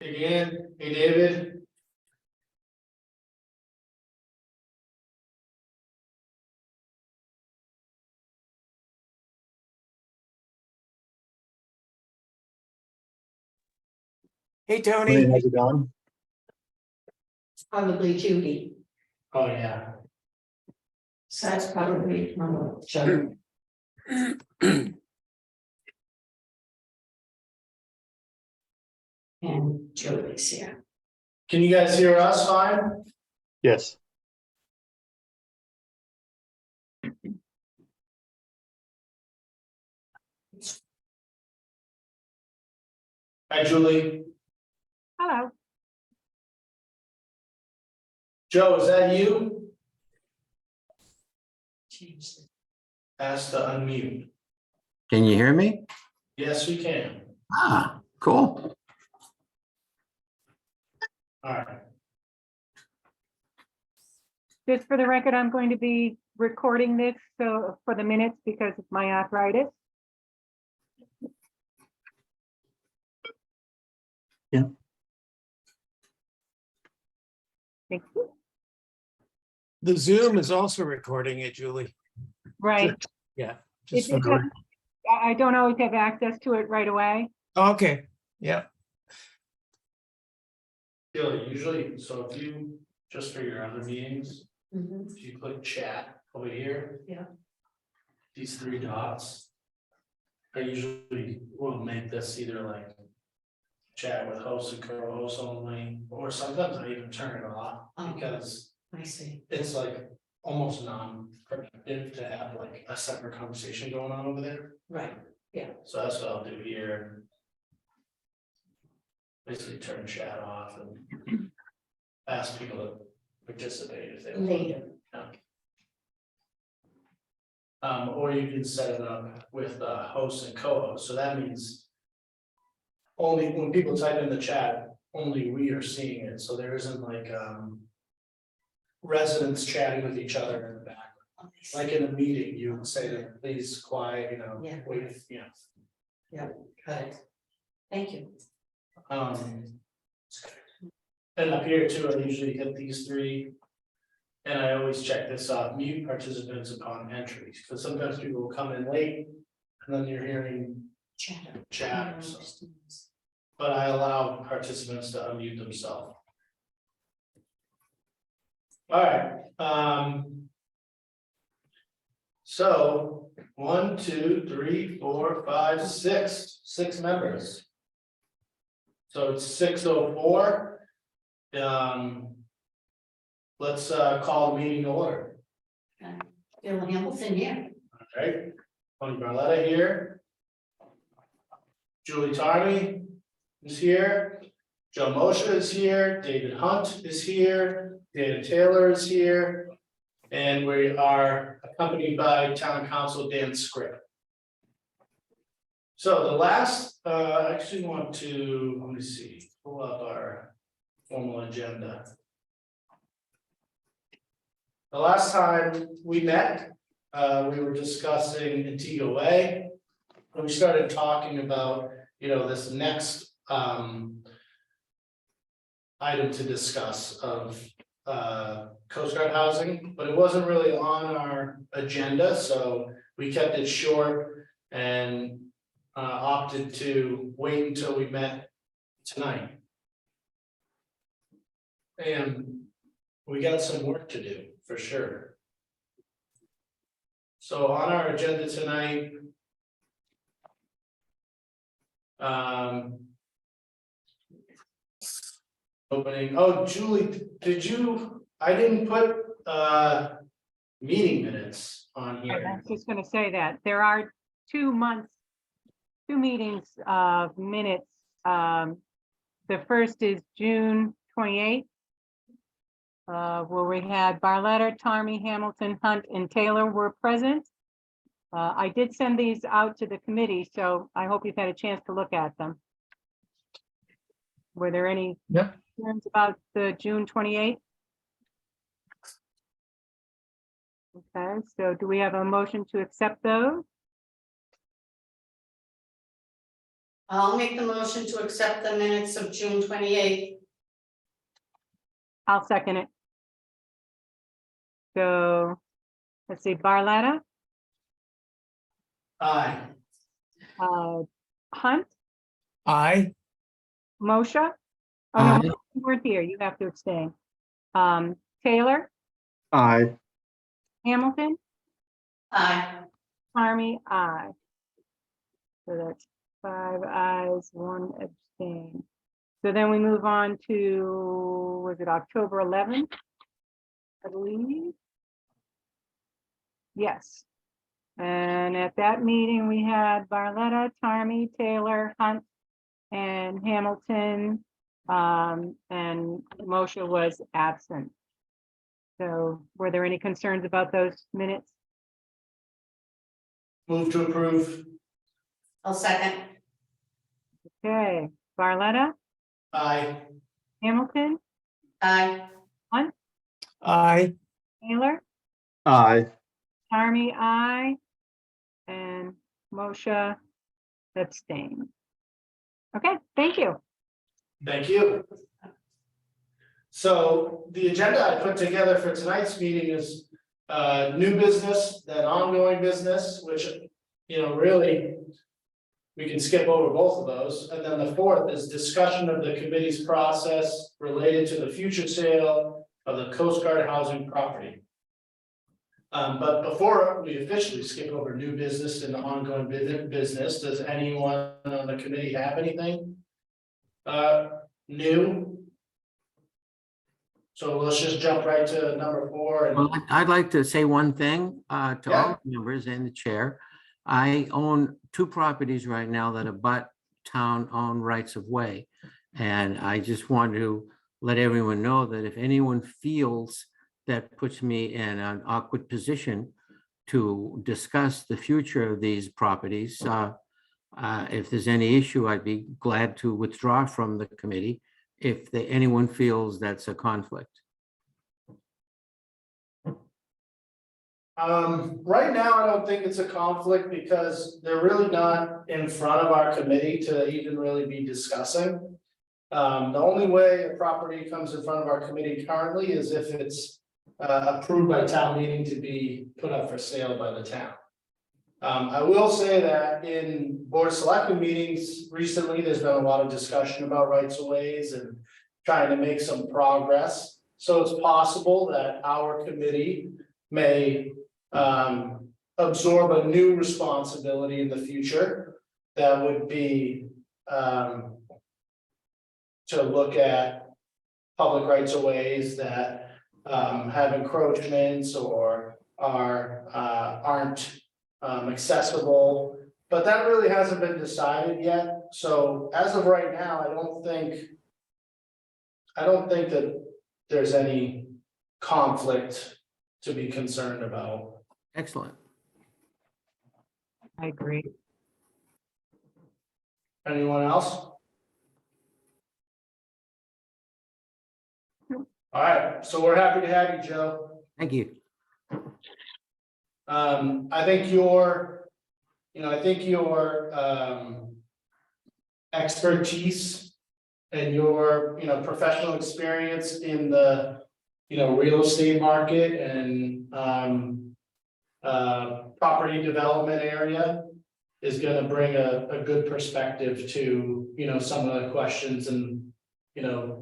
Again, hey David. Hey, Hey, Tony. how's it going? Probably Judy, Oh, yeah. so that's probably Joe. And Julie's here. Can you guys hear us fine? Yes. Hi, Julie. Hello. Joe, is that you? Change the- Ask to unmute. Can you hear me? Yes, we can. Ah, cool. All right. Just for the record, I'm going to be recording this so for the minutes because of my arthritis. Yeah. Thank you. The Zoom is also recording it, Julie. Right. Yeah. It- Just for it the doesn't- I don't always have access to it right away. Okay, yeah. Usually, so if you, just for your other meetings, Mhm. if you click chat over here. Yeah. These three dots. I usually will make this either like. Chat with hosts and co-hosts only, or sometimes I even turn it off Oh. because I see. it's like almost non-productive to have like a separate conversation going on over there. Right, So that's what I'll do here. Basically turn chat off and ask people to participate if they want. later. Or you can set it up with hosts and co-hosts, so that means. Only when people type in the chat, only we are seeing it, so there isn't like residents chatting with each other in the back. Oh, I see. Like in a meeting, you would say that please quiet, Yeah. wait, Got it. Thank you. And up here too, I usually hit these three. And I always check this off, mute participants upon entry, because sometimes people will come in late. And then you're hearing Chatter. chat, so. But I allow participants to unmute themselves. All right, so 1, 2, 3, 4, 5, 6 members. So it's 6:04. Let's call the meeting to order. Bill Hamilton here. All right, Tony Barletta here. Julie Tarney is here. Joe Moshe is here. David Hunt is here. Dan Taylor is here. And we are accompanied by Town Council Dan Scripp. So the last, I actually want to, let me see, pull up our formal agenda. The last time we met, we were discussing Antigua Way. And we started talking about, this next item to discuss of Coast Guard housing, but it wasn't really on our agenda, so we kept it short and opted to wait until we met tonight. And we got some work to do, for sure. So on our agenda tonight, opening, oh, Julie, I didn't put meeting minutes on I here. was just going to say that there are 2 meetings of minutes. The first is June 28th. Where we had Barletta, Tarmy, Hamilton, Hunt, and Taylor were present. I did send these out to the committee, so I hope you've had a chance to look at them. Were there any Yeah. concerns about the June 28th? Okay, so do we have a motion to accept those? I'll make the motion to accept the minutes of June 28th. I'll second it. So, let's see, Barletta, Aye. Hunt, Aye. Moshe. Oh, Aye. no, you weren't here. You have to abstain. Taylor, Aye. Hamilton, Aye. Harmy, aye. So that's 5 ayes, 1 abstain. So then we move on to, was it October 11th? I believe. Yes. And at that meeting, we had Barletta, Tarmy, Taylor, Hunt, and Hamilton, and Moshe was absent. So were there any concerns about those minutes? Move to approve. I'll second. Okay, Barletta, Aye. Hamilton, Aye. Aye. Taylor, Aye. Tarmy, aye, and Moshe abstained. Okay, thank you. Thank you. So the agenda I put together for tonight's meeting is new business, then ongoing business, which, really. We can skip over both of those, and then the fourth is discussion of the committee's process related to the future sale of the Coast Guard housing property. But before we officially skip over new business and ongoing business, does anyone on the committee have anything new? So let's just jump right to number 4 and Well, I'd like to say one thing to Yeah. all members and the chair. I own 2 properties right now that abut town-owned rights of way. And I just want to let everyone know that if anyone feels that puts me in an awkward position to discuss the future of these properties, if there's any issue, I'd be glad to withdraw from the committee if anyone feels that's a conflict. Right now, I don't think it's a conflict because they're really not in front of our committee to even really be discussing. The only way a property comes in front of our committee currently is if it's approved by town meeting to be put up for sale by the town. I will say that in board of selectmen meetings recently, there's been a lot of discussion about rights of ways and trying to make some progress. So it's possible that our committee may absorb a new responsibility in the future that would be to look at public rights of ways that have encroachments or aren't accessible, but that really hasn't been decided yet. So as of right now, I don't think that there's any conflict to be concerned about. Excellent. I agree. Anyone else? All right, so we're happy to have you, Joe. Thank you. I think your expertise and your, professional experience in the, real estate market and property development area is gonna bring a good perspective to, some of the questions and,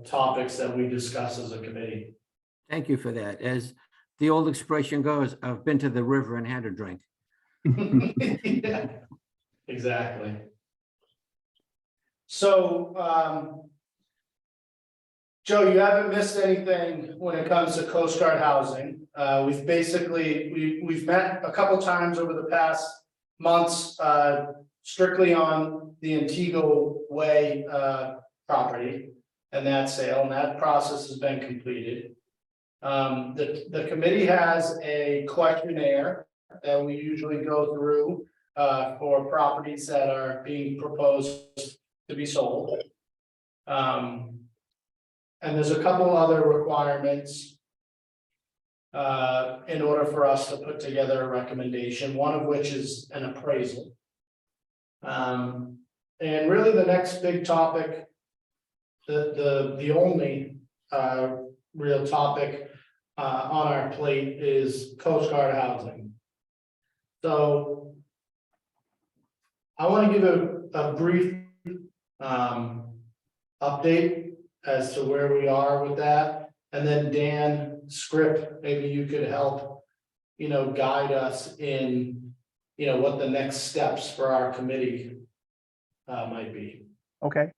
topics that we discuss as a committee. Thank you for that. As the old expression goes, I've been to the river and had a drink. Yeah, exactly. So, Joe, you haven't missed anything when it comes to Coast Guard housing. We've met a couple times over the past months, strictly on the Antigua Way property and that sale, and that process has been completed. The committee has a questionnaire that we usually go through for properties that are being proposed to be sold. And there's a couple other requirements in order for us to put together a recommendation, one of which is an appraisal. And really the next big topic, the only real topic on our plate is Coast Guard housing. So I want to give a brief update as to where we are with that. And then Dan, Script, maybe you could help, guide us in, what the next steps for our committee might be. Okay.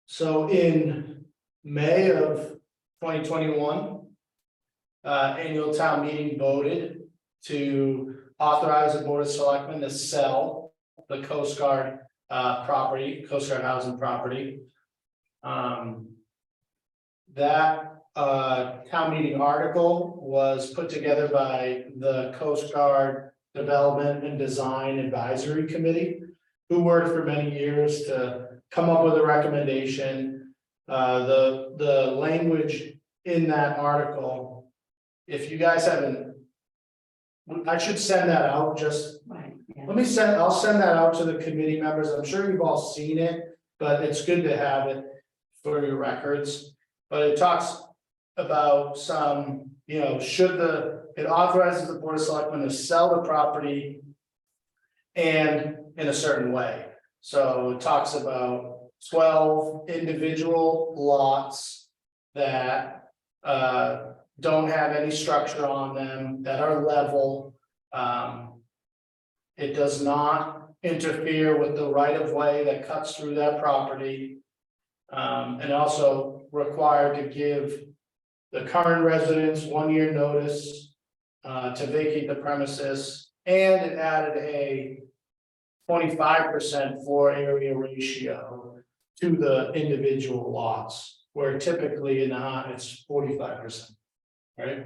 So in May of 2021, annual town meeting voted to authorize the Board of Selectmen to sell the Coast Guard property, Coast Guard housing property. That town meeting article was put together by the Coast Guard Development and Design Advisory Committee, who worked for many years to come up with a recommendation. The language in that article, if you guys haven't, I should send that out, just Right. Yeah. I'll send that out to the committee members. I'm sure you've all seen it, but it's good to have it for your records. But it talks about some, it authorizes the Board of Selectmen to sell the property and in a certain way. So it talks about 12 individual lots that don't have any structure on them, that are level. It does not interfere with the right of way that cuts through that property. And also required to give the current residents 1 year notice to vacate the premises, and it added a 25% floor area ratio to the individual lots, where typically in Nahant it's 45%, right?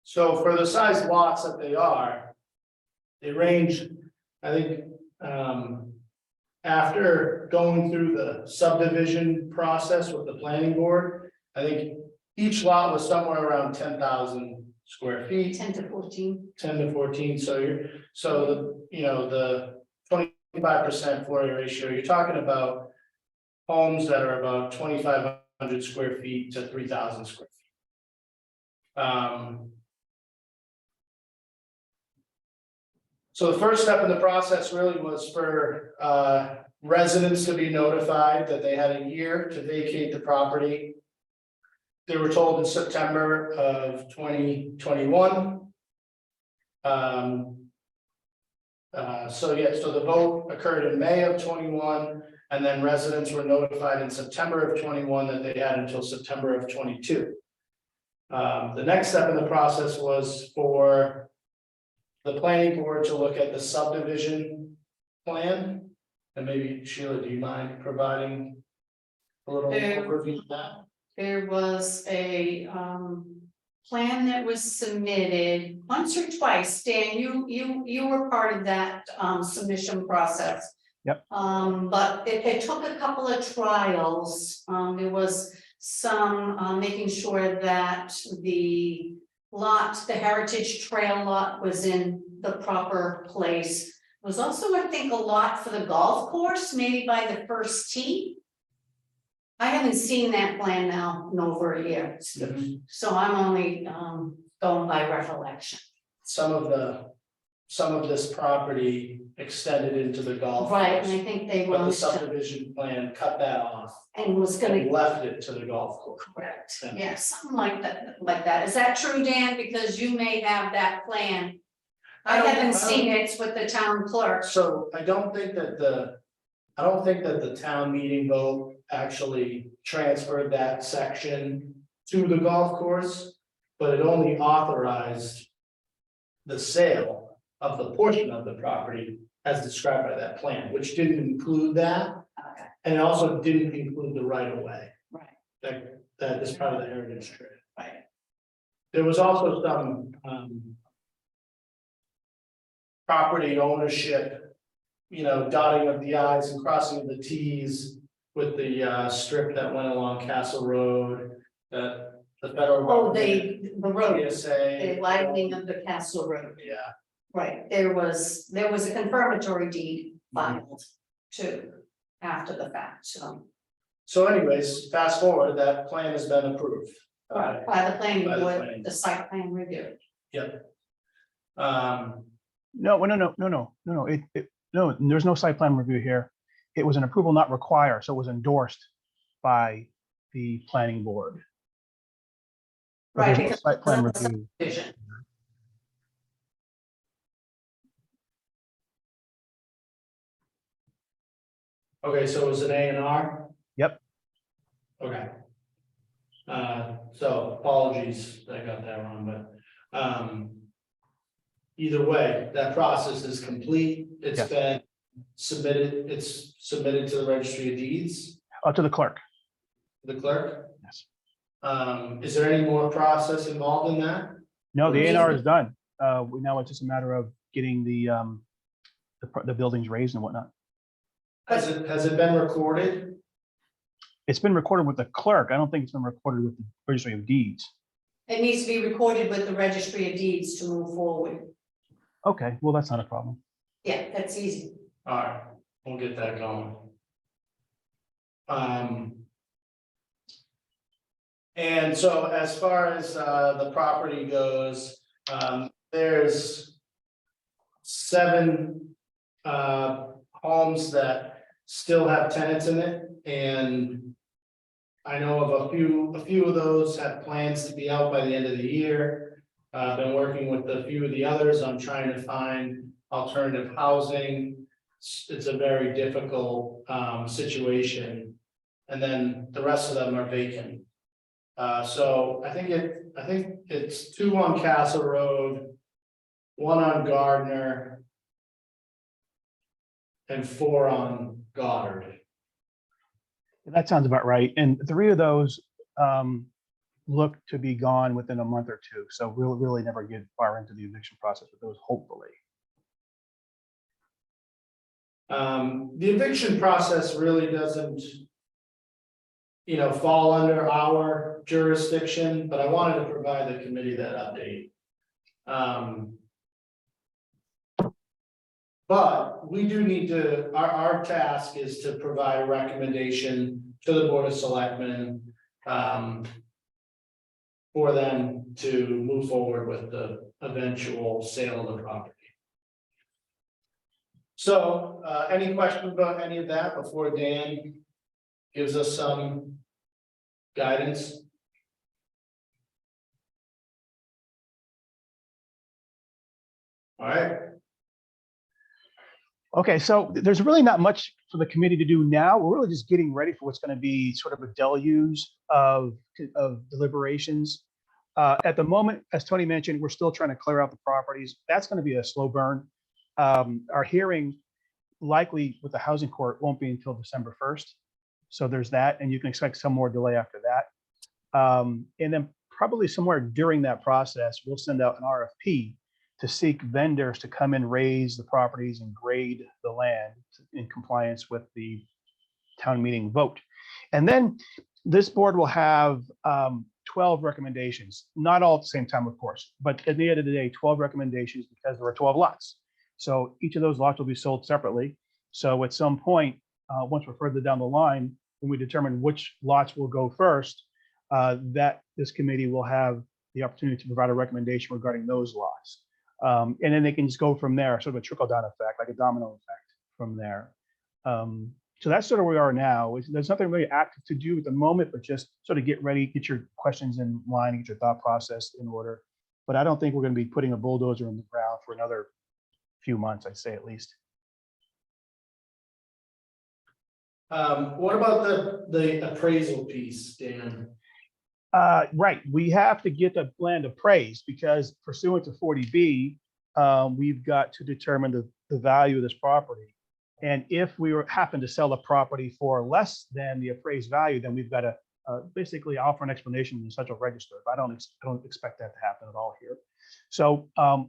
So for the size lots that they are, they range, I think, after going through the subdivision process with the planning board, I think each lot was somewhere around 10,000 square feet. 10 to 14. 10 to 14, so the 25% floor area ratio, you're talking about homes that are about 2,500 square feet to 3,000 square feet. So the first step in the process really was for residents to be notified that they had a year to vacate the property. They were told in September of 2021. So the vote occurred in May of 21, and then residents were notified in September of 21 that they had until September of 22. The next step in the process was for the planning board to look at the subdivision plan. And maybe Sheila, do you mind providing a little overview of that? There was a plan that was submitted once or twice. Dan, you were part of that submission process. Yep. But it took a couple of trials. There was some making sure that the heritage trail lot was in the proper place. There was also, I think, a lot for the golf course, maybe by the first tee. I haven't seen that plan now in over a year, so I'm only going by recollection. Some of this property extended into the golf Right, course, and I think they but the wanted to, subdivision plan cut that off and was gonna. and left it to the golf course. Correct, Yeah. yeah, something like that. Is that true, Dan? Because you may have that plan. I haven't seen it, it's with the town clerk. So I don't think that the town meeting vote actually transferred that section to the golf course, but it only authorized the sale of the portion of the property as described by that plan, which didn't include that. Okay. And it also didn't include the right of way Right, that is part of the heritage trail. right. There was also some property ownership, dotting of the i's and crossing of the t's with the strip that went along Castle Road, that the federal. Oh, the road, PSA. the widening of the Castle Road. Yeah, Right, there was a confirmatory deed filed too, after the fact, so. So anyways, fast forward, that plan has been approved. By the planning By the board, planning the site plan review. Yep. No. No, there's no site plan review here. It was an approval not required, so it was endorsed by the planning board. But Right, there's no because site plan it was a review. subdivision. Okay, so it was an A and R? Yep. Okay. So apologies, I got that wrong, but, either way, that process is complete. It's Yes. been submitted, it's submitted to the registry of deeds, To the clerk. the clerk. Yes. Is there any more process involved in that? No, the Or A&R is is done. Now it's just a matter of getting the buildings raised and whatnot. Has it been recorded? It's been recorded with the clerk. I don't think it's been recorded with the registry of deeds. It needs to be recorded with the registry of deeds to move forward. Okay, well, that's not a problem. Yeah, that's easy. All right, we'll get that going. And so as far as the property goes, there's 7 homes that still have tenants in it, and I know of a few of those have plans to be out by the end of the year. Been working with a few of the others on trying to find alternative housing. It's a very difficult situation. And then the rest of them are vacant. So I think it's 2 on Castle Road, 1 on Gardner, and 4 on Goddard. That sounds about right. And 3 of those look to be gone within a month or 2. So we'll really never get far into the eviction process with those, hopefully. The eviction process really doesn't, fall under our jurisdiction, but I wanted to provide the committee that update. But we do need to, our task is to provide a recommendation to the Board of Selectmen for them to move forward with the eventual sale of the property. So, any questions about any of that before Dan gives us some guidance? All right. Okay, so there's really not much for the committee to do now. We're really just getting ready for what's going to be sort of a deluge of deliberations. At the moment, as Tony mentioned, we're still trying to clear out the properties. That's going to be a slow burn. Our hearing likely with the housing court won't be until December 1st. So there's that, and you can expect some more delay after that. And then probably somewhere during that process, we'll send out an RFP to seek vendors to come and raise the properties and grade the land in compliance with the town meeting vote. And then this board will have 12 recommendations, not all at the same time, of course, but at the end of the day, 12 recommendations because there are 12 lots. So each of those lots will be sold separately. So at some point, once we're further down the line, when we determine which lots will go first, that this committee will have the opportunity to provide a recommendation regarding those lots. And then they can just go from there, sort of a trickle down effect, like a domino effect from there. So that's sort of where we are now. There's nothing really active to do at the moment, but just sort of get ready, get your questions in line, get your thought process in order. But I don't think we're going to be putting a bulldozer in the ground for another few months, I'd say at least. What about the appraisal piece, Dan? Right, we have to get the land appraised because pursuant to 40B, we've got to determine the value of this property. And if we happen to sell the property for less than the appraised value, then we've got to basically offer an explanation in the central register. But I don't expect that to happen at all here. So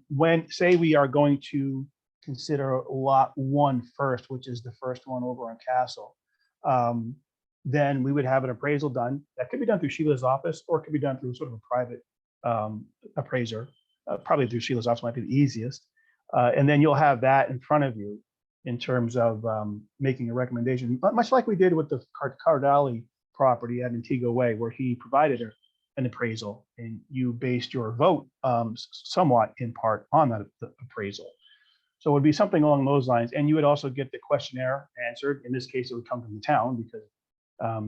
when, say we are going to consider lot 1 first, which is the first one over on Castle, then we would have an appraisal done. That could be done through Sheila's office, or it could be done through sort of a private appraiser. Probably through Sheila's office might be the easiest. And then you'll have that in front of you in terms of making a recommendation, much like we did with the Cardali property at Antigua Way, where he provided an appraisal and you based your vote somewhat in part on that appraisal. So it would be something along those lines. And you would also get the questionnaire answered. In this case, it would come from the town because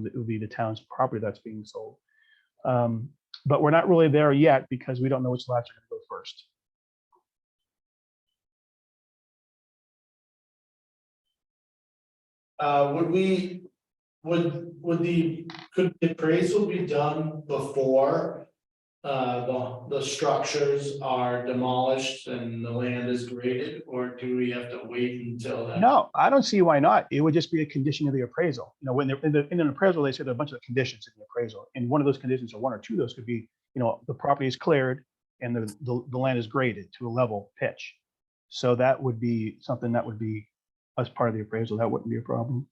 it would be the town's property that's being sold. But we're not really there yet because we don't know which lots are going to go first. Could the appraisal be done before the structures are demolished and the land is graded, or do we have to wait until that? No, I don't see why not. It would just be a condition of the appraisal. You know, when they're in an appraisal, they say there are a bunch of conditions in the appraisal. And one of those conditions, or one or two of those, could be, you know, the property is cleared and the land is graded to a level pitch. So that would be something that would be as part of the appraisal. That wouldn't be a problem.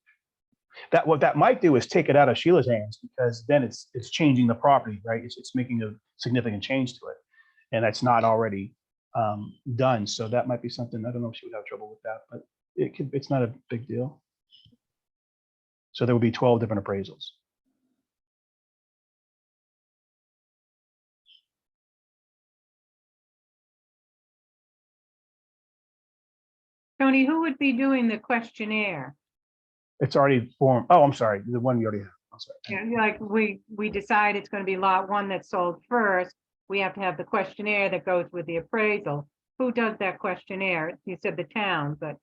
That what that might do is take it out of Sheila's hands, because then it's changing the property, right? It's making a significant change to it, and that's not already done. So that might be something. I don't know if she would have trouble with that, but it's not a big deal. So there would be 12 different appraisals. Tony, who would be doing the questionnaire? It's already formed. Oh, I'm sorry, the one you already have. I'm sorry. Yeah, like we decide it's going to be lot 1 that's sold first. We have to have the questionnaire that goes with the appraisal. Who does that questionnaire? You said the town, but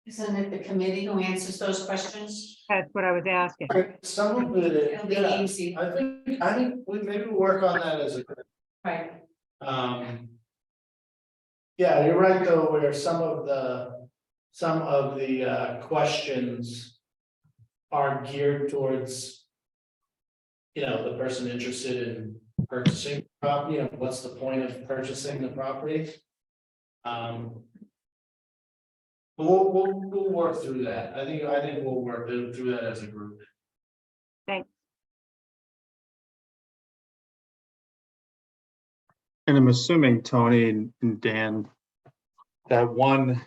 Isn't it the committee who answers those questions? that's what I was asking. Some of it, It'll be yeah, easy, I think we maybe work on that as a group. right? Yeah, you're right, though, where some of the questions are geared towards, you know, the person interested in purchasing property, and what's the point of purchasing the property? We'll work through that. I think we'll work through that as a group. Thanks. And I'm assuming Tony and Dan, that one,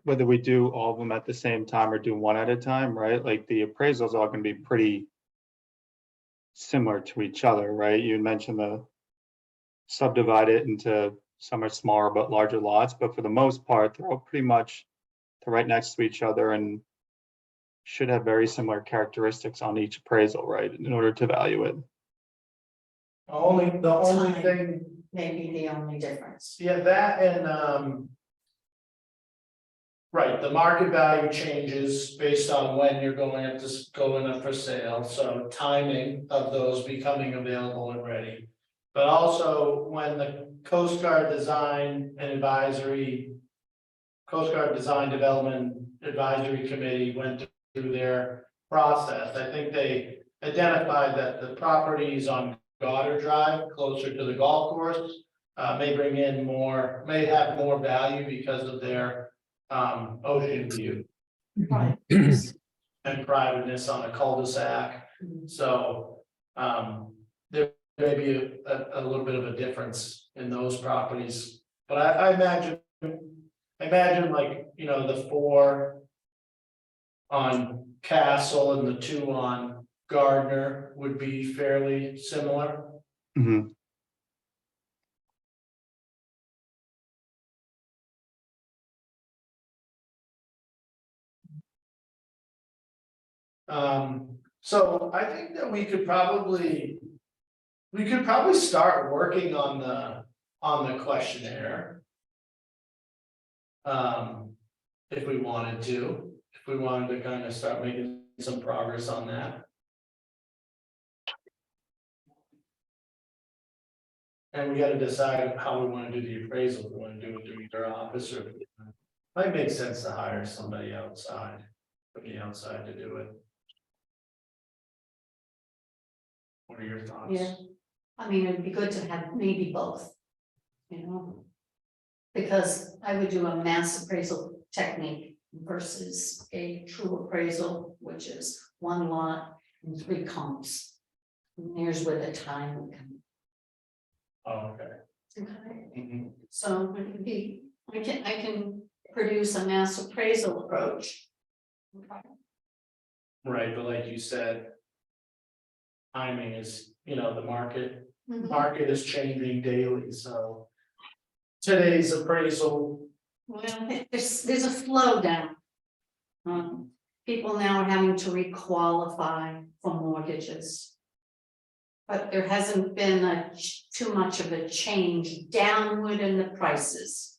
whether we do all of them at the same time or do one at a time, right? Like the appraisals are going to be pretty similar to each other, right? You mentioned the subdivide it into some are smaller but larger lots, but for the most part, they're all pretty much right next to each other and should have very similar characteristics on each appraisal, right? In order to value it. The only Time. thing, Maybe the only difference. yeah, that and right, the market value changes based on when you're going up for sale, so timing of those becoming available and ready. But also when the Coast Guard Design Development Advisory Committee went through their process, I think they identified that the properties on Goddard Drive, closer to the golf course, may have more value because of their ocean view Right. and privateness on a cul-de-sac. So there may be a little bit of a difference in those properties, but I imagine like, you know, the 4 on Castle and the 2 on Gardner would be fairly similar. Mm-hmm. So I think that we could probably start working on the questionnaire. If we wanted to kind of start making some progress on that. And we gotta decide how we want to do the appraisal, if we want to do it through their office, or might make sense to hire somebody outside, from the outside to do it. What are your thoughts? Yeah, I mean, it'd be good to have maybe both, you know? Because I would do a mass appraisal technique versus a true appraisal, which is 1 lot and 3 comps. And here's where the time would come. Oh, okay. Okay. So I can produce a mass appraisal approach. Right, but like you said. Timing is, the market Mhm. is changing daily, so. Today's appraisal, Well, there's a slowdown. People now are having to requalify for mortgages. But there hasn't been too much of a change downward in the prices.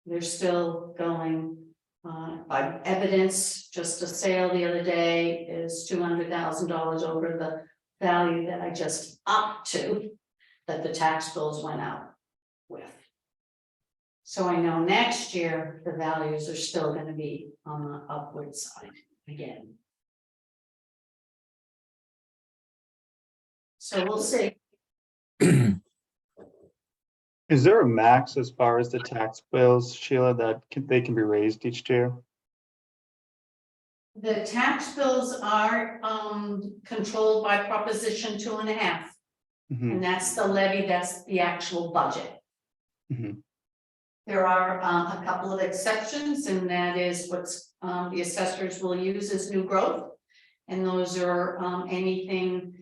They're still going, by evidence, just a sale the other day is $200,000 over the value that I just upped to, that the tax bills went out with. So I know next year, the values are still gonna be on the upward side again. So we'll see. Is there a max as far as the tax bills, Sheila, that they can be raised each year? The tax bills are controlled by Proposition 2.5, Mhm, and that's the levy, that's the actual budget. mhm. There are a couple of exceptions, and that is what's the assessors will use as new growth. And those are anything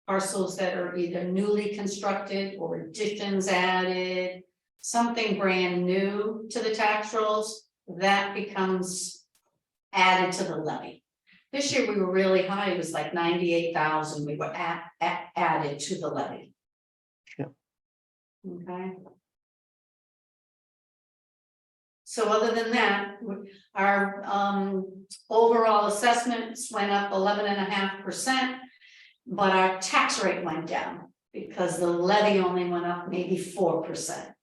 parcels that are either newly constructed or additions added, something brand new to the tax rolls, that becomes added to the levy. This year we were really high, it was like 98,000, we were added to the levy. Yep. Okay. So other than that, our overall assessments went up 11.5%, but our tax rate went down because the levy only went up maybe 4%.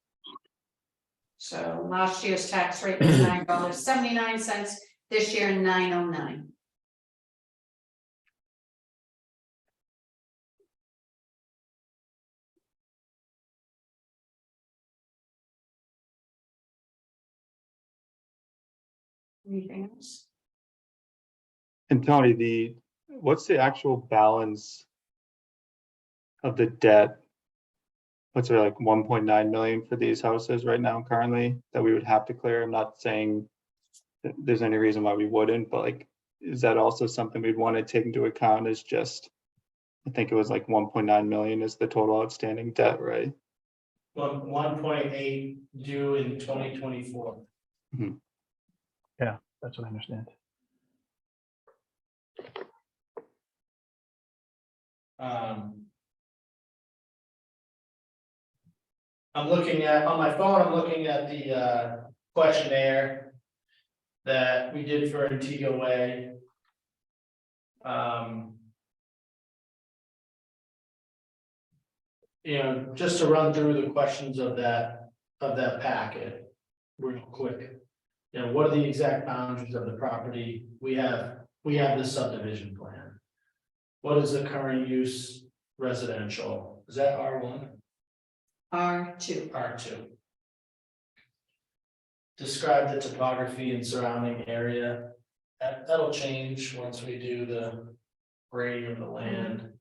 So last year's tax rate was $9.79, this year $9.09. Anything else? And Tony, what's the actual balance of the debt? What's there, like 1.9 million for these houses right now currently that we would have to clear? I'm not saying that there's any reason why we wouldn't, but like, is that also something we'd want to take into account as just, I think it was like 1.9 million is the total outstanding debt, right? 1.8 due in 2024. Yeah, that's what I understand. I'm looking at, on my phone, I'm looking at the questionnaire that we did for Antigua Way. Just to run through the questions of that packet real quick. What are the exact boundaries of the property? We have the subdivision plan. What is the current use residential? Is that R1? R2. R2. Describe the topography and surrounding area. That'll change once we do the grading of the land.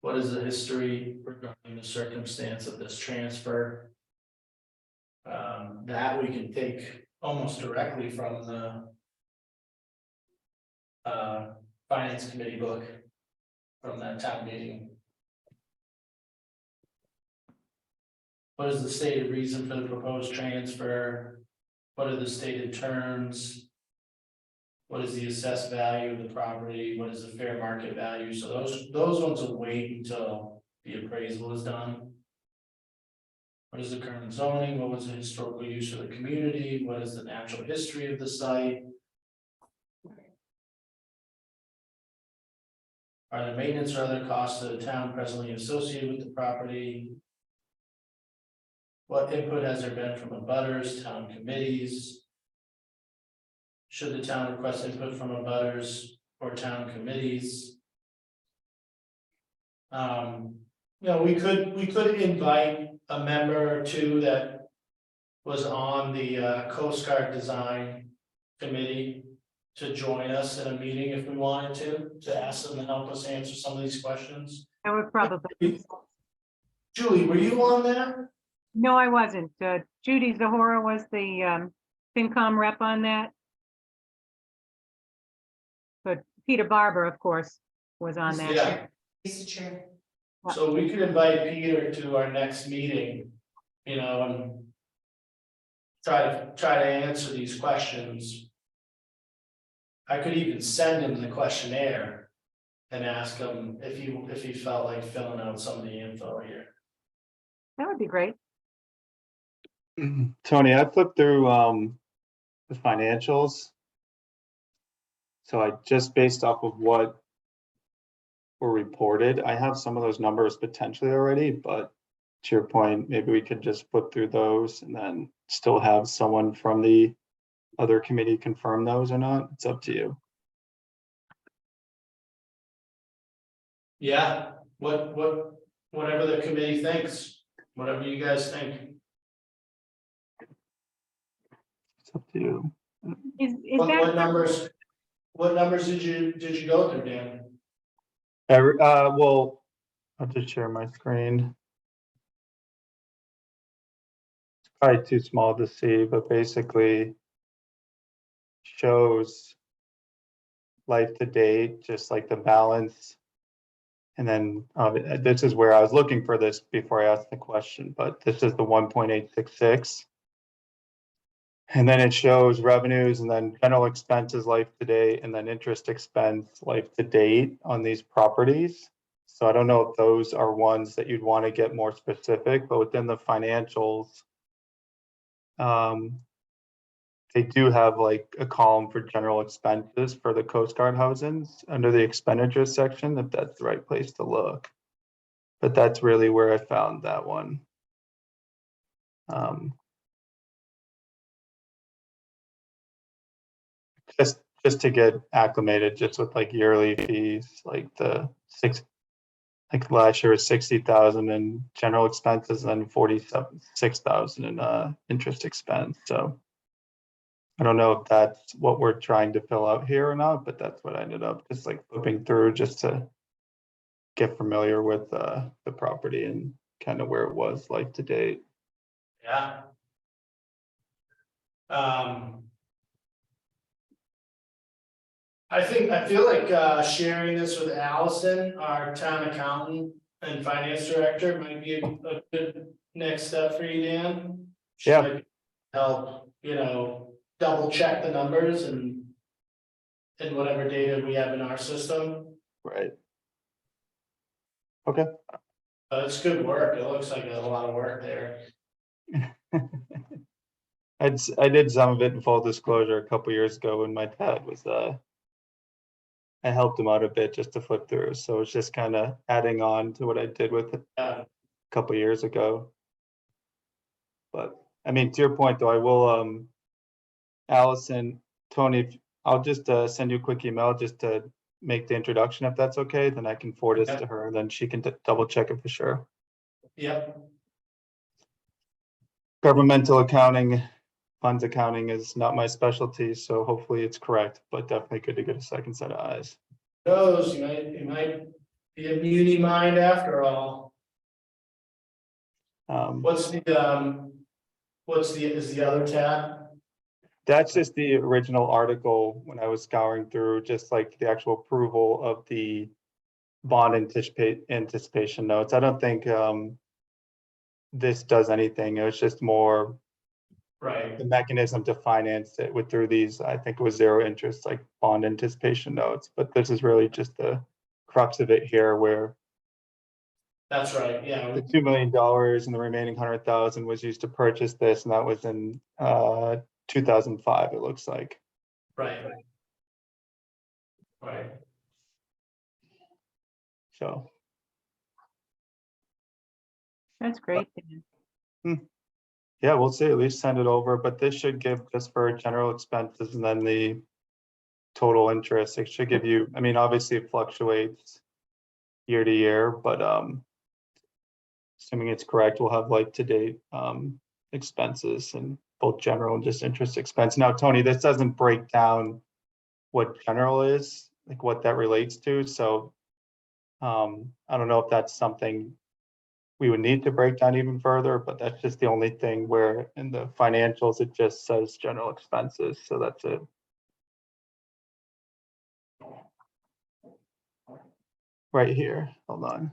What is the history regarding the circumstance of this transfer? That we can take almost directly from the finance committee book from that town meeting. What is the stated reason for the proposed transfer? What are the stated terms? What is the assessed value of the property? What is the fair market value? So those ones will wait until the appraisal is done. What is the current zoning? What was the historical use of the community? What is the natural history of the site? Are there maintenance or other costs of the town presently associated with the property? What input has there been from abutters, town committees? Should the town request input from abutters or town committees? We could invite a member or two that was on the Coast Guard Design Committee to join us in a meeting if we wanted to ask them to help us answer some of these questions. I would probably, Julie, were you on that? No, I wasn't. Judy Zahora was the FinCom rep on that. But Peter Barber, of course, was on that. Yeah, He's the chair. so we could invite Peter to our next meeting, you know, and try to answer these questions. I could even send him the questionnaire and ask him if he felt like filling out some of the info here. That would be great. Tony, I flipped through the financials. So I just based off of what were reported, I have some of those numbers potentially already, but to your point, maybe we could just flip through those and then still have someone from the other committee confirm those or not. It's up to you. Yeah, whatever the committee thinks, whatever you guys think. It's up to you. Is What numbers did you go through, Dan? Well, I'll just share my screen. It's probably too small to see, but basically shows life to date, just like the balance. And then this is where I was looking for this before I asked the question, but this is the 1.866. And then it shows revenues and then general expenses life to date and then interest expense life to date on these properties. So I don't know if those are ones that you'd want to get more specific, but within the financials, they do have like a column for general expenses for the Coast Guard housings under the expenditures section, if that's the right place to look. But that's really where I found that one. Just to get acclimated, just with like yearly fees, like like last year was 60,000 in general expenses and 46,000 in interest expense. So I don't know if that's what we're trying to fill out here or not, but that's what I ended up just like flipping through just to get familiar with the property and kind of where it was like to date. Yeah. I feel like sharing this with Allison, our town accountant and finance director, might be a good next step for you, Dan. She Yeah. might help, you know, double check the numbers and whatever data we have in our system. Right. Okay. It's good work. It looks like a lot of work there. I did some of it in full disclosure a couple years ago when my dad was I helped him out a bit just to flip through. So it's just kind of adding on to what I did with it a couple years ago. But I mean, to your point though, I will Allison, Tony, I'll just send you a quick email just to make the introduction if that's okay. Then I can forward this to her and then she can double check it for sure. Yep. Governmental accounting, funds accounting is not my specialty, so hopefully it's correct, but definitely good to get a second set of eyes. Knows, you might be a muni mind after all. Is the other tab? That's just the original article when I was scouring through, just like the actual approval of the bond anticipation notes. I don't think this does anything. It was just more Right. the mechanism to finance it with through these, I think it was zero interest, like bond anticipation notes, but this is really just the crux of it here where That's right, yeah. the $2 million and the remaining 100,000 was used to purchase this, and that was in 2005, it looks like. Right. Right. So. That's great. Yeah, we'll see, at least send it over, but this should give just for general expenses and then the total interest, it should give you, I mean, obviously it fluctuates year to year, but assuming it's correct, we'll have like to date expenses and both general and just interest expense. Now, Tony, this doesn't break down what general is, like what that relates to, so I don't know if that's something we would need to break down even further, but that's just the only thing where in the financials, it just says general expenses, so that's it. Right here, hold on.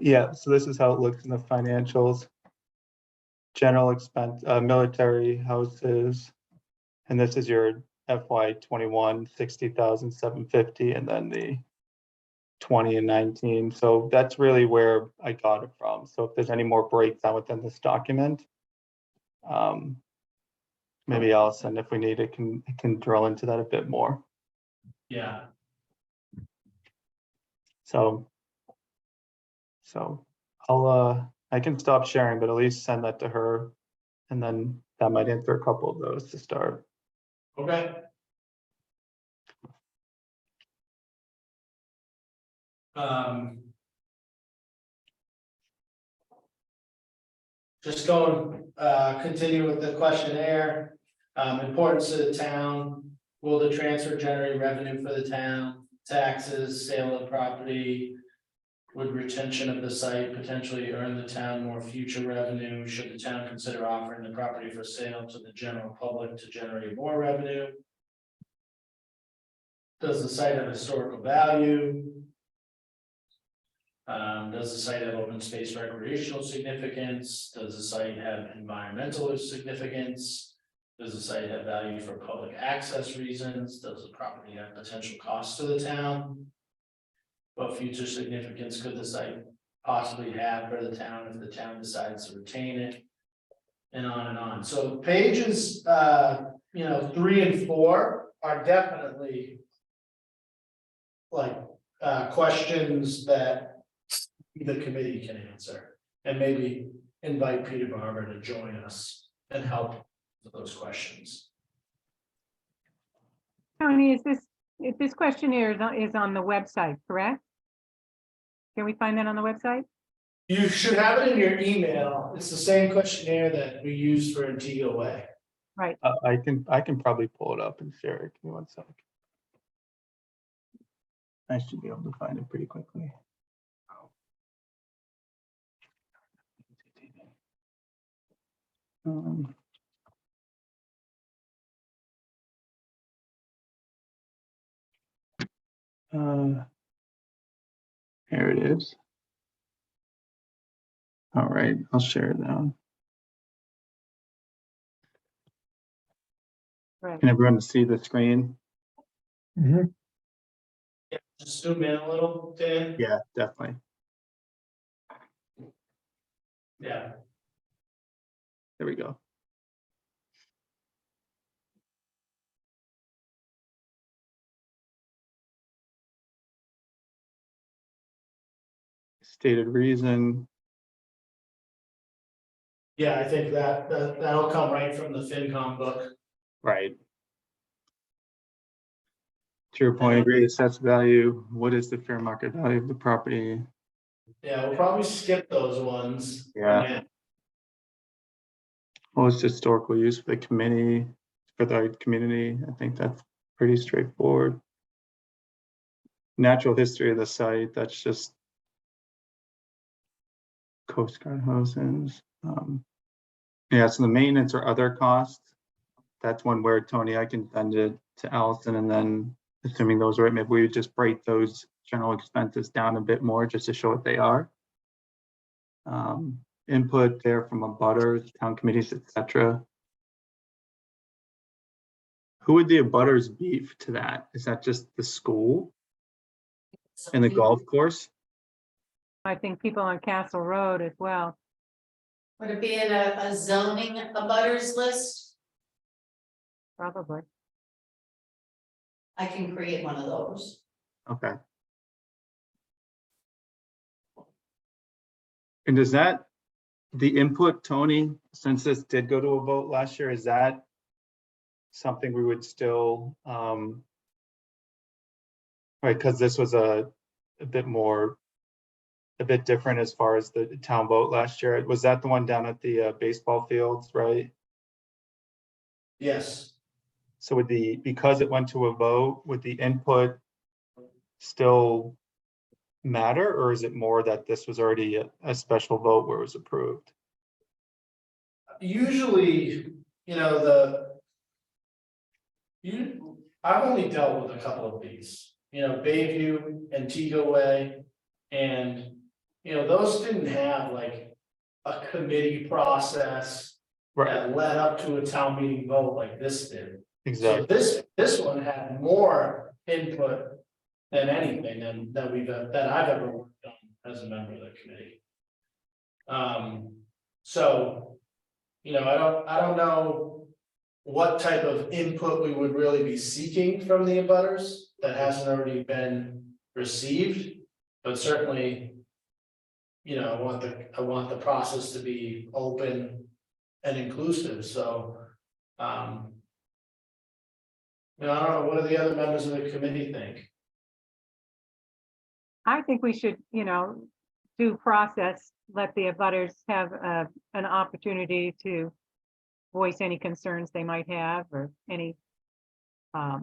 Yeah, so this is how it looks in the financials. General expense, military houses, and this is your FY 21, 60,750, and then the 20 and 19. So that's really where I got it from. So if there's any more breakdown within this document, maybe Allison, if we need it, can drill into that a bit more. Yeah, So I'll I can stop sharing, but at least send that to her, and then that might answer a couple of those to start. okay. Just going, continue with the questionnaire, importance to the town, will the transfer generate revenue for the town, taxes, sale of property? Would retention of the site potentially earn the town more future revenue? Should the town consider offering the property for sale to the general public to generate more revenue? Does the site have historical value? Does the site have open space recreational significance? Does the site have environmental significance? Does the site have value for public access reasons? Does the property have potential costs to the town? What future significance could the site possibly have for the town if the town decides to retain it? And on and on. So pages, 3 and 4 are definitely like, questions that the committee can answer, and maybe invite Peter Barber to join us and help with those questions. Tony, if this questionnaire is on the website, correct? Can we find that on the website? You should have it in your email. It's the same questionnaire that we use for Antigua Way. Right. I can probably pull it up and share it. Give me 1 sec. I should be able to find it pretty quickly. Here it is. All right, I'll share it now. Right. Can everyone see the screen? Yeah, just zoom in a little, Dan. Yeah, definitely. Yeah. There we go. Stated reason. Yeah, I think that'll come right from the FinCom book. Right. To your point, agree, assessed value. What is the fair market value of the property? Yeah, we'll probably skip those ones. Yeah. What was historical use for the committee, for the community? I think that's pretty straightforward. Natural history of the site, that's just Coast Guard houses. Yeah, so the maintenance or other costs, that's one where, Tony, I can send it to Allison, and then assuming those are right, maybe we would just break those general expenses down a bit more just to show what they are. Input there from abutters, town committees, etc. Who would the abutters be to that? Is that just the school and the golf course? I think people on Castle Road as well. Would it be in a zoning abutters list? Probably. I can create one of those. Okay. And does that, the input, Tony, since this did go to a vote last year, is that something we would still, right, because this was a bit more, a bit different as far as the town vote last year. Was that the one down at the baseball fields, right? Yes. So would because it went to a vote, would the input still matter, or is it more that this was already a special vote where it was approved? Usually, you know, I've only dealt with a couple of these, you know, Bayview, Antigua Way. And, you know, those didn't have like a committee process Right, that led up to a town meeting vote like this did. So exactly. this one had more input than anything that I've ever worked on as a member of the committee. So, you know, I don't know what type of input we would really be seeking from the abutters that hasn't already been received, but certainly, you know, I want the process to be open and inclusive, so, you know, I don't know, what do the other members of the committee think? I think we should, due process, let the abutters have an opportunity to voice any concerns they might have or any, Right.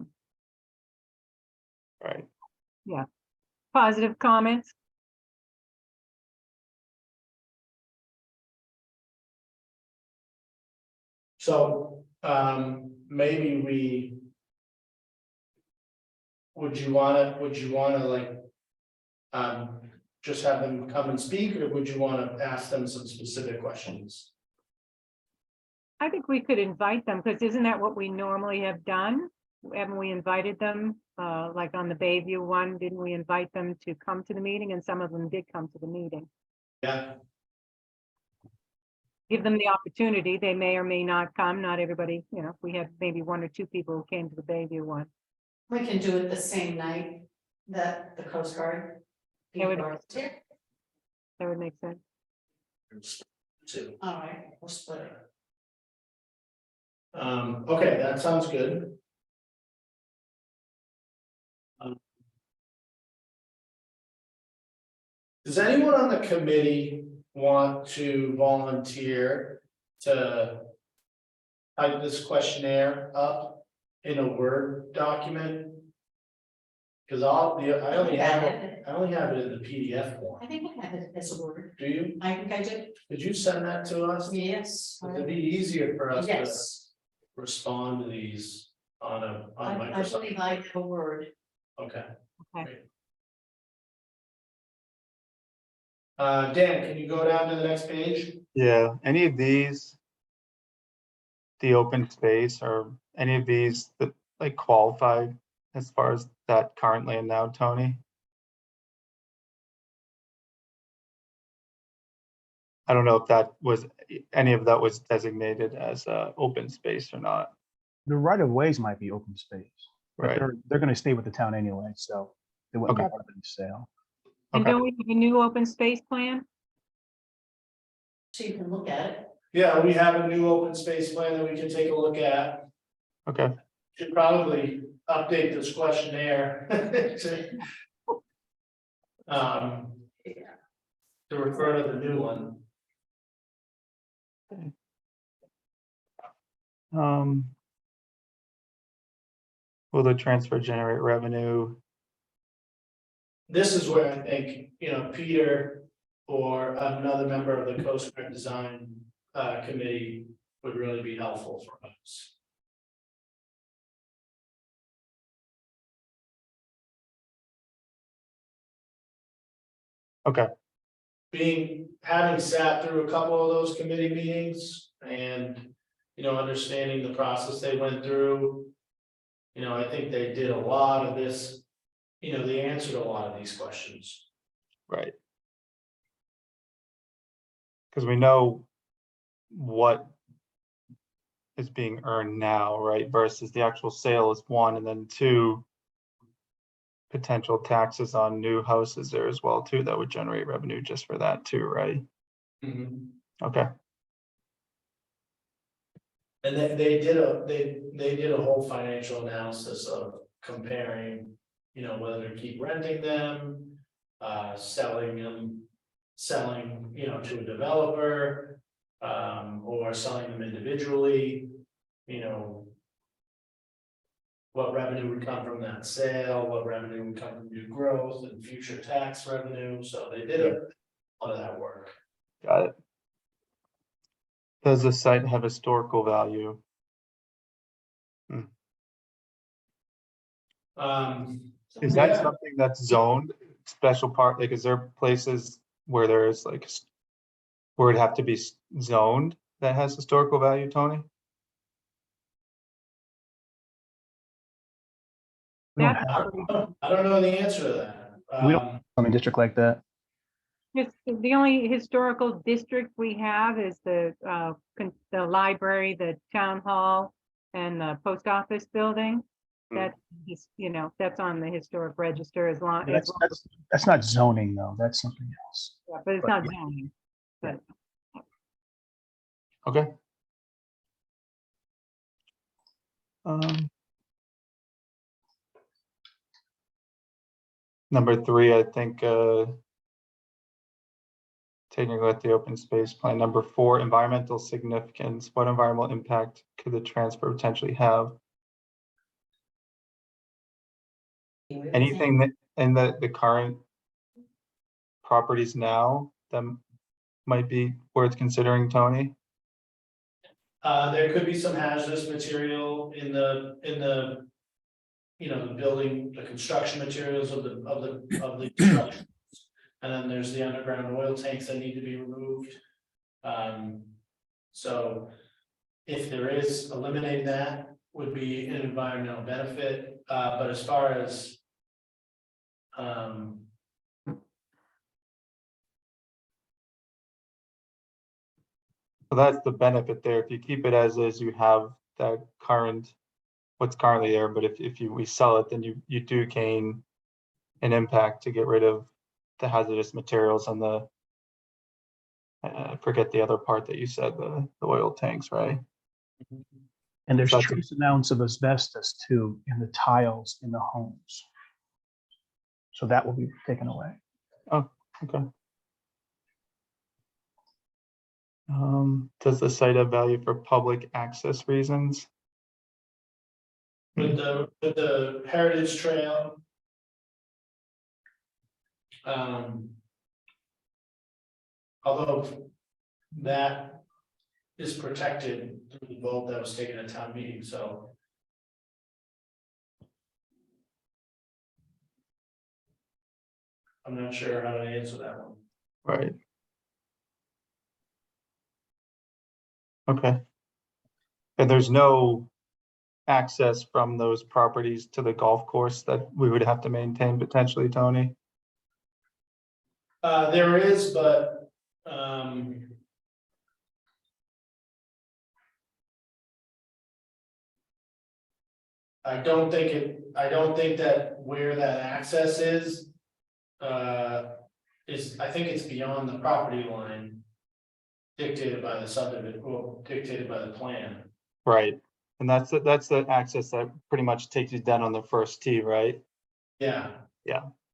positive comments. So, maybe would you wanna like, just have them come and speak, or would you wanna ask them some specific questions? I think we could invite them, because isn't that what we normally have done? Haven't we invited them, like on the Bayview one, didn't we invite them to come to the meeting? And some of them did come to the meeting. Yeah, Give them the opportunity. They may or may not come. Not everybody, we have maybe one or two people who came to the Bayview one. We can do it the same night that the Coast Guard. That would- people are there. That would make sense. too. All right, we'll split it. Okay, that sounds good. Does anyone on the committee want to volunteer to type this questionnaire up in a Word document? Because I only have it in the PDF I form. think I have it as a word. Do you? I think I did, Could you send that to us? yes. It'd be easier for us to Yes, respond to these on I Microsoft. believe I have a word. Okay. Okay. Great. Dan, can you go down to the next page? Yeah, any of these, the open space, or any of these that like qualify as far as that currently and now, Tony? I don't know if that was, any of that was designated as open space or not. The right of ways might be open space, but Right. they're gonna stay with the town anyway, so they wouldn't be Okay. part of the sale. And Okay. don't we have a new open space plan? So you can look at it. Yeah, we have a new open space plan that we can take a look at. Okay, Should probably update this questionnaire. To refer to the new one. will the transfer generate revenue? This is where I think, you know, Peter or another member of the Coast Guard Design Committee would really be helpful for us. Okay, Having sat through a couple of those committee meetings and, you know, understanding the process they went through. You know, I think they did a lot of this, you know, they answered a lot of these questions. right. Because we know what is being earned now, right, versus the actual sale is one, and then two, potential taxes on new houses there as well too, that would generate revenue just for that too, right? Okay, And they did a whole financial analysis of comparing, you know, whether to keep renting them, selling, you know, to a developer, or selling them individually, you know. what revenue would come from that sale, what revenue would come from new growth and future tax revenue, so they did a lot of that work. Got it. Does the site have historical value? Is that Yeah. something that's zoned, special part, like, is there places where there's like, where it'd have to be zoned that has historical value, Tony? We don't That's have, I don't know the answer to that. we don't have a district like that. just the only historical district we have is the library, the town hall, and the post office building. That is, that's on the historic register as long as, That's not zoning though. That's something else. but it's not zoning. But Okay. Number 3, I think, taking a look at the open space plan. Number 4, environmental significance. What environmental impact could the transfer potentially have? Anything that in the current properties now that might be worth considering, Tony? There could be some hazardous material in the, the building, the construction materials of the structure. And then there's the underground oil tanks that need to be removed. So if there is, eliminating that would be an environmental benefit, but as far as So that's the benefit there. If you keep it as is, you have that current, what's currently there, but if we sell it, then you do gain an impact to get rid of the hazardous materials and the, I forget the other part that you said, the oil tanks, right? And there's That's- trace amounts of asbestos too in the tiles in the homes. So that will be taken away. Okay. Does the site have value for public access reasons? with the heritage trail. Although that is protected through the vote that was taken at town meeting, so. I'm not sure how to answer that one. Right. Okay. And there's no access from those properties to the golf course that we would have to maintain potentially, Tony? There is, but, I don't think that where that access is. I think it's beyond the property line. Dictated by the subdivision, well, dictated by the plan. Right. And that's the access that pretty much takes you down on the first tee, right? Yeah,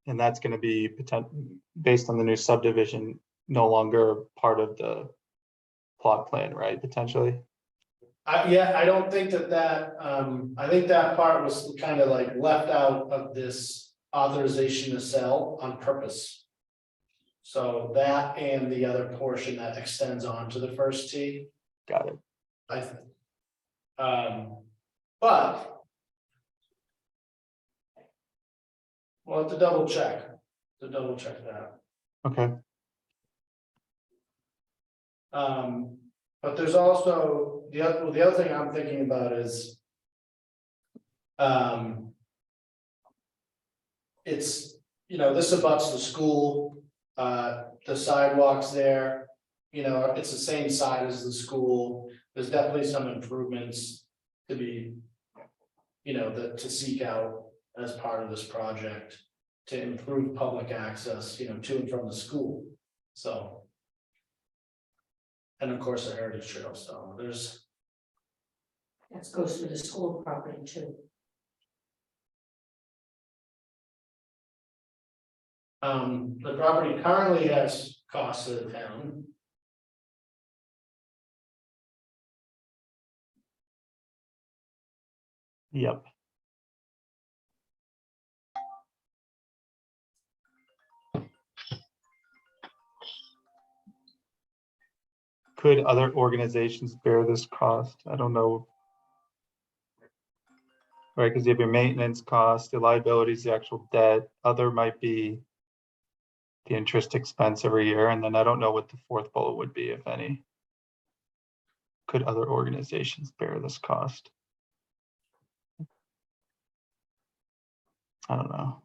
And that's gonna be based on the new subdivision, no longer part of the plot plan, right, potentially? I don't think that, I think that part was kind of like left out of this authorization to sell on purpose. So that and the other portion that extends on to the first tee, Got it. I think. But. We'll have to double check that. Okay. But there's also the other thing I'm thinking about is. It's, this abuts the school, the sidewalks there, it's the same side as the school. There's definitely some improvements to be. To seek out as part of this project to improve public access, to and from the school, so. And of course, the heritage trail, so there's. That goes through the school property too. The property currently has costs to the town. Yep. Could other organizations bear this cost? I don't know. Right, because you have your maintenance cost, the liabilities, the actual debt, other might be the interest expense every year, and then I don't know what the fourth bullet would be, if any. Could other organizations bear this cost? I don't know.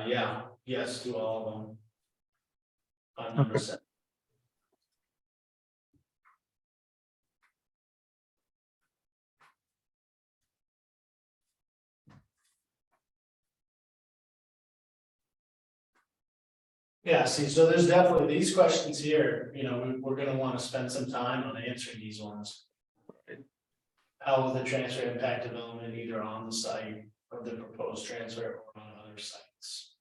Yeah, yes, to all of them. On number Okay. 7. Yeah, see, so there's definitely these questions here, we're gonna wanna spend some time on answering these ones. How will the transfer impact development either on the site of the proposed transfer or on other sites?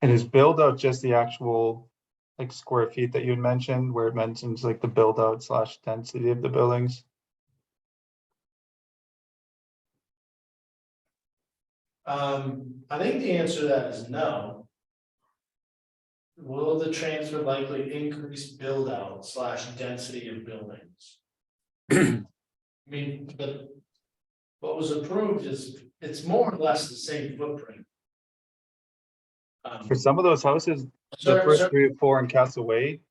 And is build out just the actual like square feet that you had mentioned, where it mentions like the build out / density of the buildings? I think the answer to that is no. Will the transfer likely increase build out / density of buildings? I mean, but what was approved is, it's more or less the same footprint. For some of those houses, the first 3 or 4 in Castle Wade,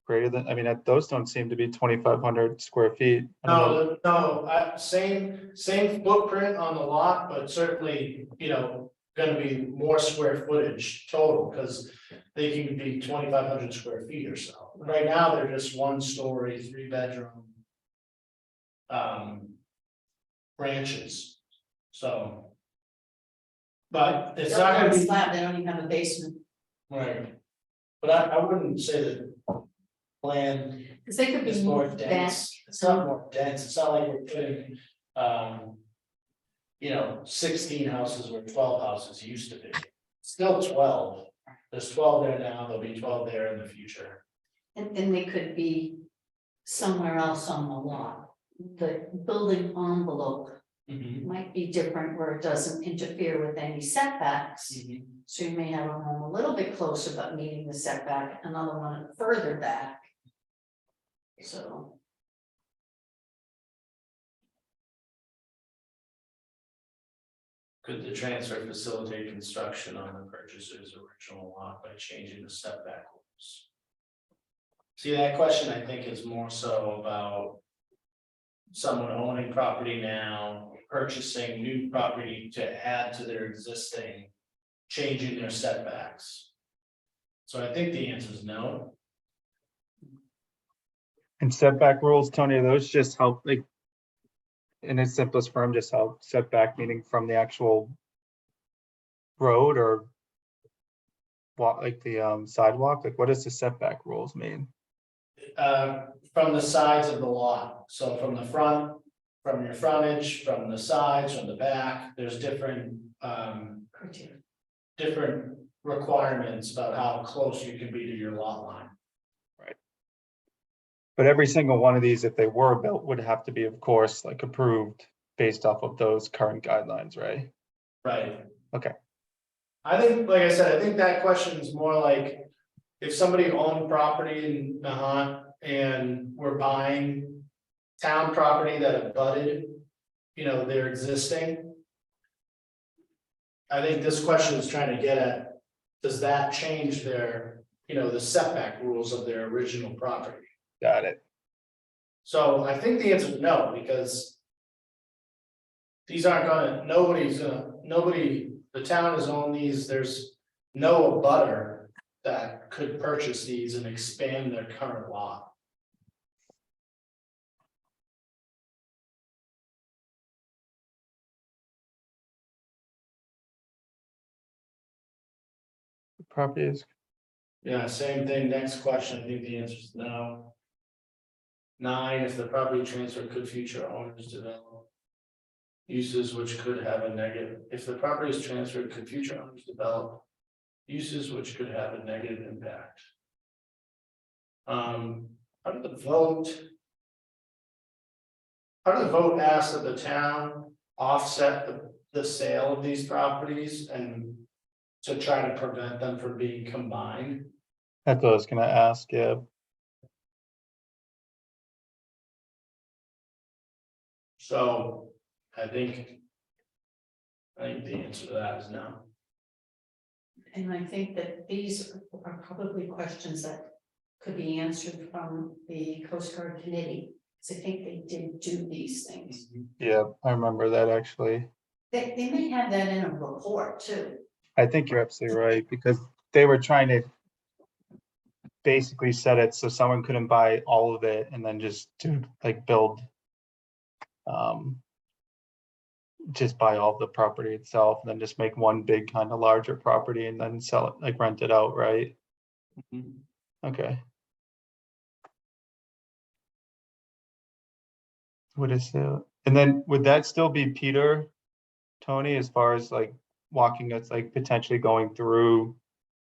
greater than, I mean, those don't seem to be 2,500 square feet. I don't know. No, same footprint on the lot, but certainly, gonna be more square footage total, because they can be 2,500 square feet or so. Right now, they're just 1-story, 3-bedroom. Ranches, so. But it's not gonna be. Slab, they don't even have a basement, Right. But I wouldn't say that plan because they could is be more that, dense, it's not more dense, it's not like we're putting, 16 houses where 12 houses used to be. Still 12, there's 12 there now, there'll be 12 there in the future. and they could be somewhere else on the lot. The building envelope might be different where it doesn't interfere with any setbacks. So you may have a home a little bit closer, but meeting the setback, another one further back. So. Could the transfer facilitate construction on the purchaser's original lot by changing the setback rules? See, that question I think is more so about someone owning property now, purchasing new property to add to their existing, changing their setbacks. So I think the answer is no. And setback rules, Tony, are those just help, like, in its simplest form, just help setback, meaning from the actual road or walk, like the sidewalk? Like, what does the setback rules mean? From the sides of the lot, so from the front, from your frontage, from the sides, from the back, there's different different requirements about how close you can be to your lot line. But every single one of these, if they were built, would have to be, of course, like approved based off of those current guidelines, right? Right. Okay. I think, like I said, I think that question is more like, if somebody owned property in Nahant and we're buying town property that abutted, they're existing. I think this question is trying to get at, does that change their, the setback rules of their original property? Got it. So I think the answer is no, because these aren't nobody, the town has owned these, there's no abutter that could purchase these and expand their current lot. Property is, Yeah, same thing, next question, I think the answer is no. 9, if the property transfer could future owners develop uses which could have a negative, if the property is transferred, could future owners develop uses which could have a negative impact? How did the vote? How did the vote ask that the town offset the sale of these properties and to try to prevent them from being combined? That's what I was gonna ask, yeah. So I think the answer to that is no. And I think that these are probably questions that could be answered from the Coast Guard Committee. Because I think they did do these things. Yeah, I remember that actually. They may have that in a report too. I think you're absolutely right, because they were trying to basically set it so someone couldn't buy all of it and then just do like build. Just buy all the property itself and then just make one big kind of larger property and then sell it, like rent it out, right? Okay. What is it? And then would that still be Peter, Tony, as far as like walking us, like potentially going through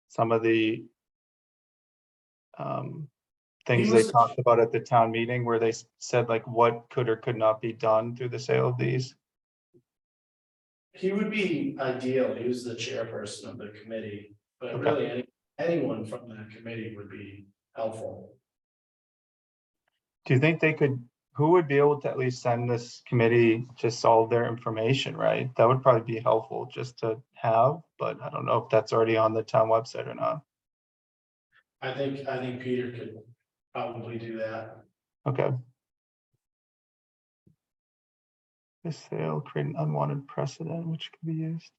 some of the things they was- talked about at the town meeting where they said like what could or could not be done through the sale of these? He would be ideal, he was the chairperson of the committee, but Okay. really anyone from that committee would be helpful. Do you think they could, who would be able to at least send this committee just all their information, right? That would probably be helpful just to have, but I don't know if that's already on the town website or not. I think Peter could probably do that. Okay. This sale create an unwanted precedent which could be used.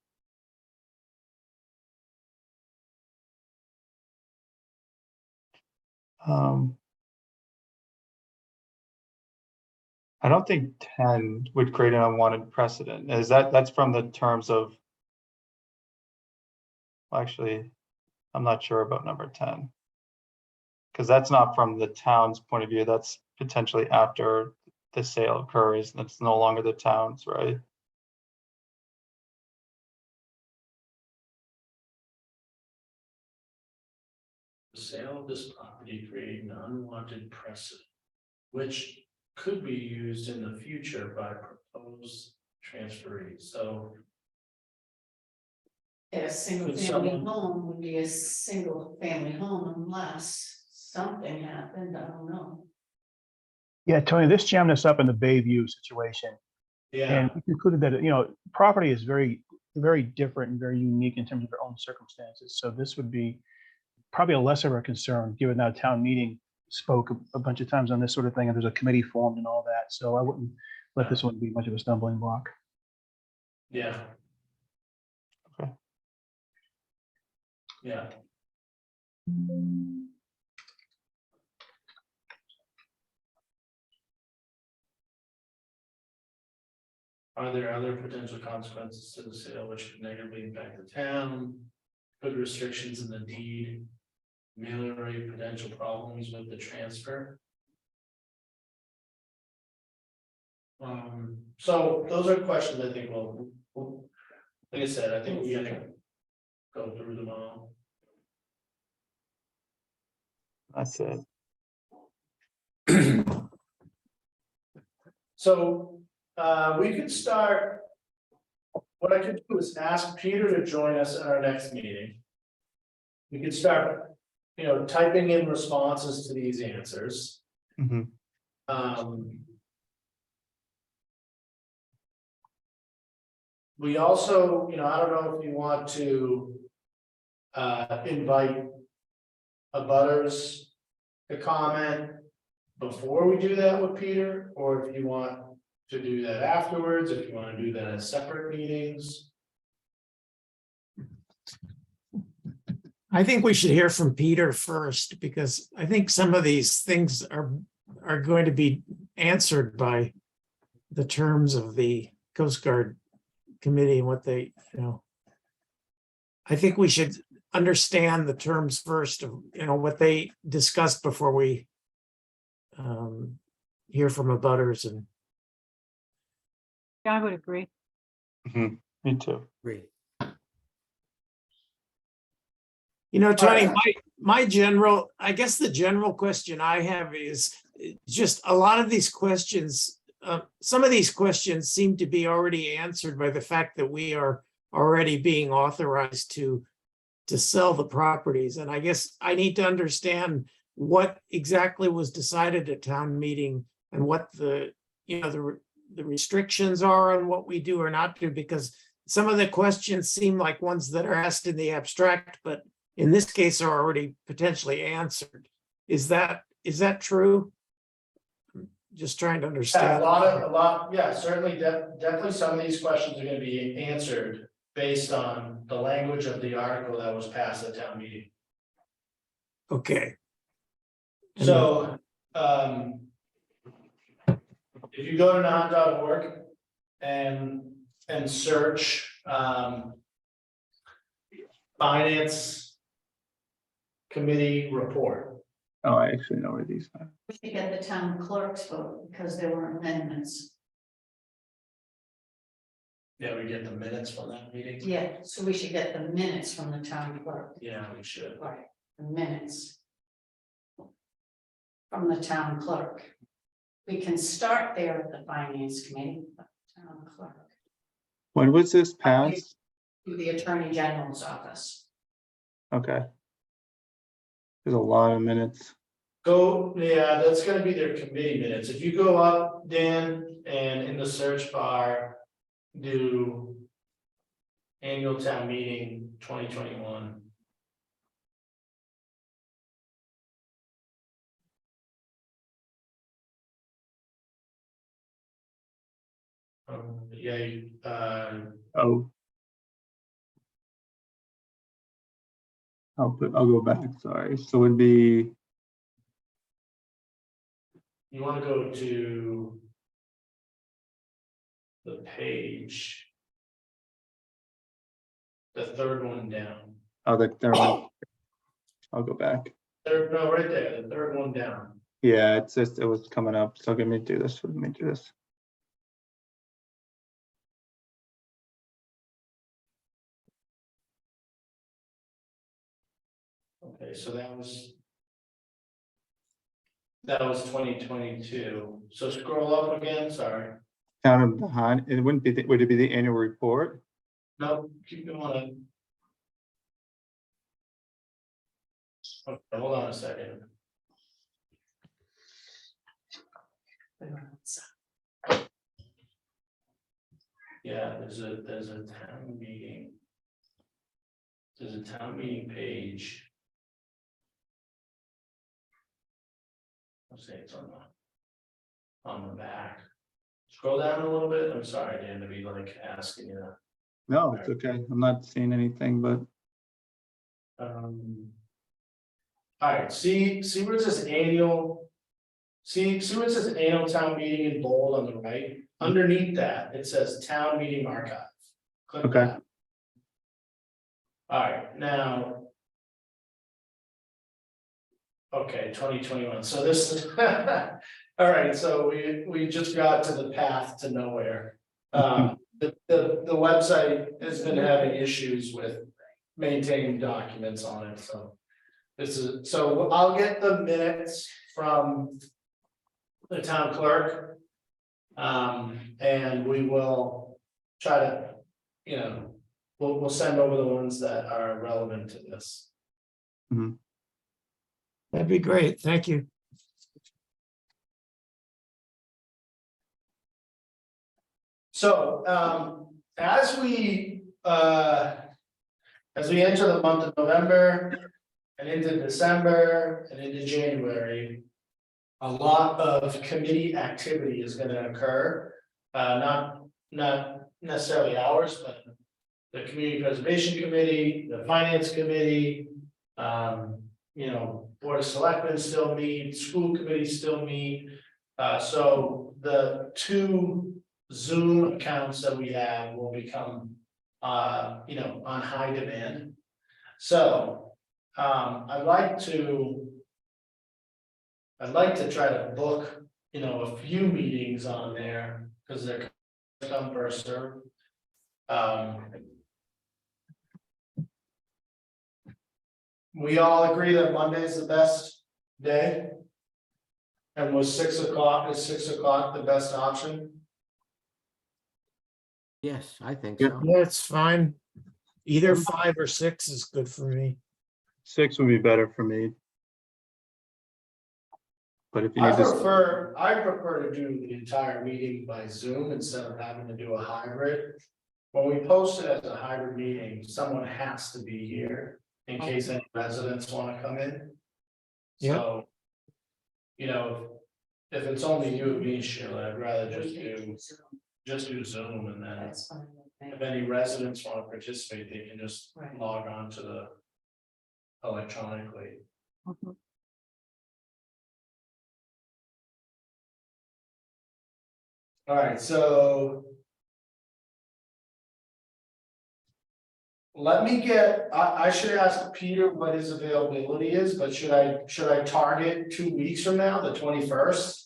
I don't think 10 would create an unwanted precedent. Is that's from the terms of? Actually, I'm not sure about number 10. Because that's not from the town's point of view, that's potentially after the sale occurs, and it's no longer the town's, right? The sale of this property create an unwanted precedent, which could be used in the future by proposed transferees, so. A single Could family someone- home would be a single family home unless something happened, I don't know. Yeah, Tony, this jammed us up in the Bayview situation. Yeah, And we concluded that, property is very, very different and very unique in terms of their own circumstances. So this would be probably a less of a concern, given that town meeting spoke a bunch of times on this sort of thing, and there's a committee formed and all that. So I wouldn't let this one be much of a stumbling block. yeah. Okay. Yeah. Are there other potential consequences to the sale which could negatively impact the town? Could restrictions in the deed ameliorate potential problems with the transfer? So those are questions I think like I said, I think we gotta go through them all. That's it. So, we could start. What I could do is ask Peter to join us at our next meeting. We could start, typing in responses to these answers. Mhm. We also, I don't know if you want to. Invite. Abutters to comment before we do that with Peter, or if you want to do that afterwards, if you want to do that as separate meetings. I think we should hear from Peter first, because I think some of these things are going to be answered by the terms of the Coast Guard Committee and what they, I think we should understand the terms first of, what they discussed before we hear from abutters and I would agree. Me too. Great. Tony, Right. I guess the general question I have is just a lot of these questions, some of these questions seem to be already answered by the fact that we are already being authorized to sell the properties. And I guess I need to understand what exactly was decided at town meeting and what the restrictions are on what we do or not do, because some of the questions seem like ones that are asked in the abstract, but in this case are already potentially answered. Is that true? Just trying to Yeah, understand. yeah, certainly, definitely some of these questions are gonna be answered based on the language of the article that was passed at town meeting. Okay. So, if you go to nahant.org and search, finance committee report. Oh, I actually know where these are. We should get the town clerk's vote because there were amendments. Yeah, we get the minutes from that meeting. Yeah, so we should get the minutes from the town clerk. Yeah, we should. Right, the minutes from the town clerk. We can start there at the finance committee, but town clerk, When was this passed? to the attorney general's office. Okay. There's a lot of minutes. Yeah, that's gonna be their committee minutes. If you go up, Dan, and in the search bar, do annual town meeting 2021. Yeah, Oh. I'll go back, sorry. So it'd be, you wanna go to the page. The third one down. oh, the third one. I'll go back. No, right there, the third one down. Yeah, it's just, it was coming up. So let me do this. Let me do this. Okay, so that was 2022. So scroll up again, sorry. Town of Nahant, it wouldn't be, would it be the annual report? No, keep going. Okay, hold on a second. Yeah, there's a town meeting. There's a town meeting page. I'll say it's on the back. Scroll down a little bit. I'm sorry, Dan, to be like asking you. No, it's okay. I'm not seeing anything, but All right, see where it says annual. See where it says annual town meeting in bold on the right? Underneath that, it says town meeting archive. Click Okay. that. All right, now. Okay, 2021, so this is, all right, so we just got to the path to nowhere. The website has been having issues with maintaining documents on it, so. So I'll get the minutes from the town clerk. And we will try to, we'll send over the ones that are relevant to this. That'd be great. Thank you. So, as we enter the month of November and into December and into January, a lot of committee activity is gonna occur. Not necessarily ours, but the Community Preservation Committee, the Finance Committee, Board of Selectmen still meet, school committees still meet. So the 2 Zoom accounts that we have will become, on high demand. So, I'd like to try to book, a few meetings on there, because they're come first served. we all agree that Monday is the best day? And was 6 o'clock, is 6 o'clock the best option? Yes, I think Yeah. so. Yeah, it's fine. Either 5 or 6 is good for me. 6 would be better for me. But if you I need to, prefer to do the entire meeting by Zoom instead of having to do a hybrid. When we post it as a hybrid meeting, someone has to be here in case any residents want to come in. Yeah. So, you know, if it's only you and me, Sheila, I'd rather just do Zoom, and then That's fine with if me. any residents want to participate, they can just Right. log on to the electronically. Mhm. All right, so. Let me get, I should ask Peter what his availability is, but should I target 2 weeks from now, the 21st?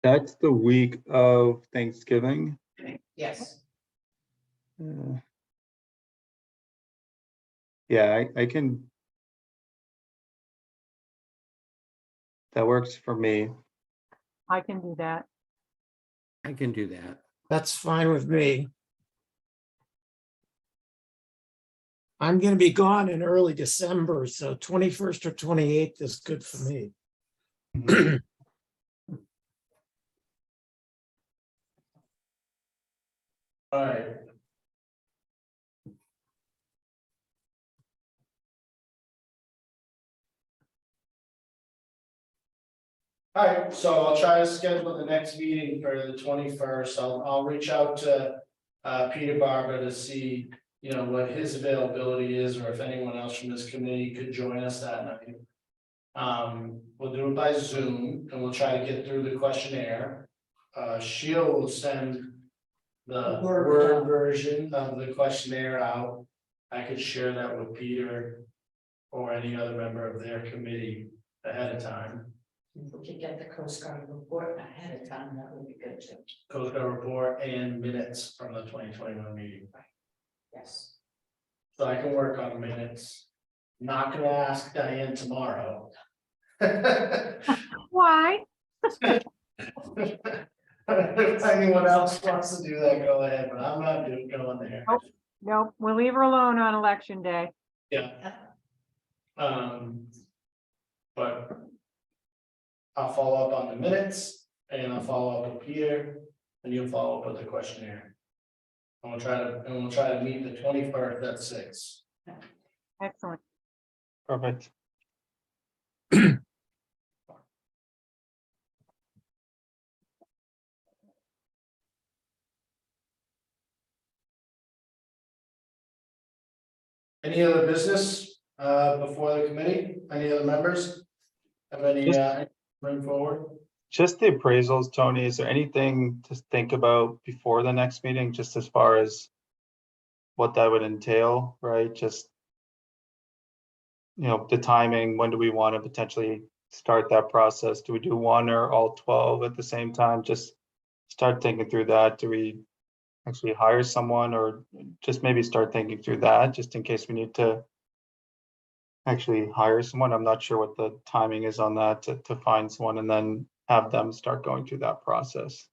that's the week of Thanksgiving. Yes. Uh, Yeah, I can. That works for me. I can do that. I can do that. That's fine with me. I'm gonna be gone in early December, so 21st or 28th is good for me. All right. All right, so I'll try to schedule the next meeting for the 21st. I'll reach out to Peter Barber to see, you know, what his availability is, or if anyone else from this committee could join us that night. We'll do it by Zoom, and we'll try to get through the questionnaire. Sheila will send the Word Word out. version of the questionnaire out. I could share that with Peter or any other member of their committee ahead of time. If we could get the Coast Guard report ahead of time, that would be good too. Coast Guard report and minutes from the 2021 meeting. Yes. So I can work on minutes. Not gonna ask Diane tomorrow. Why? If anyone else wants to do that, go ahead, but I'm not going there. Nope, we'll leave her alone on election day. Yeah. But I'll follow up on the minutes, and I'll follow up with Peter, and you'll follow up with the questionnaire. And we'll try to meet the 21st at 6. Excellent. Perfect. Any other business before the committee? Any other members? Have any bring forward? Just the appraisals, Tony, is there anything to think about before the next meeting, just as far as what that would entail, right? Just, you know, the timing, when do we want to potentially start that process? Do we do one or all 12 at the same time? Just start thinking through that. Do we actually hire someone, or just maybe start thinking through that, just in case we need to actually hire someone? I'm not sure what the timing is on that to find someone and then have them start going through that process.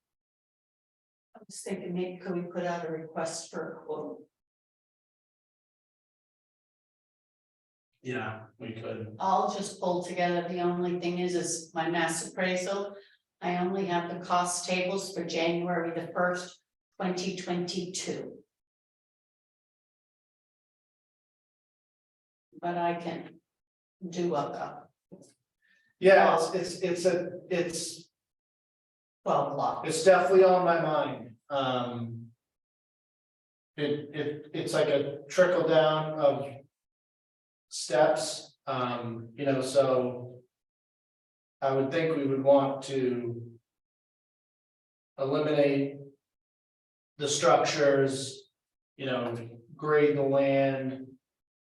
I was thinking maybe could we put out a request for a quote? Yeah, we could. I'll just pull together. The only thing is my mass appraisal. I only have the cost tables for January the 1st, 2022. But I can do a Yeah, it's 12 lots. It's definitely on my mind. It's like a trickle down of steps, you know, so I would think we would want to eliminate the structures, you know, grade the land,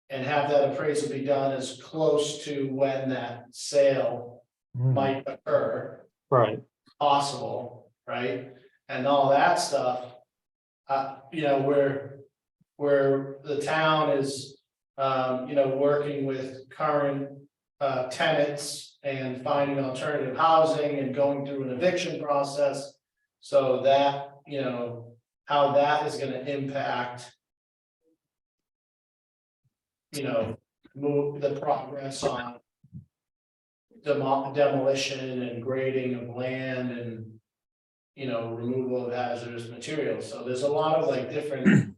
and have that appraisal be done as close to when that sale might occur Right. possible, right? And all that stuff. You know, where the town is working with current tenants and finding alternative housing and going through an eviction process. So that, how that is gonna impact. Move the progress on. Demolition and grading of land and. Removal of hazardous materials. So there's a lot of like different.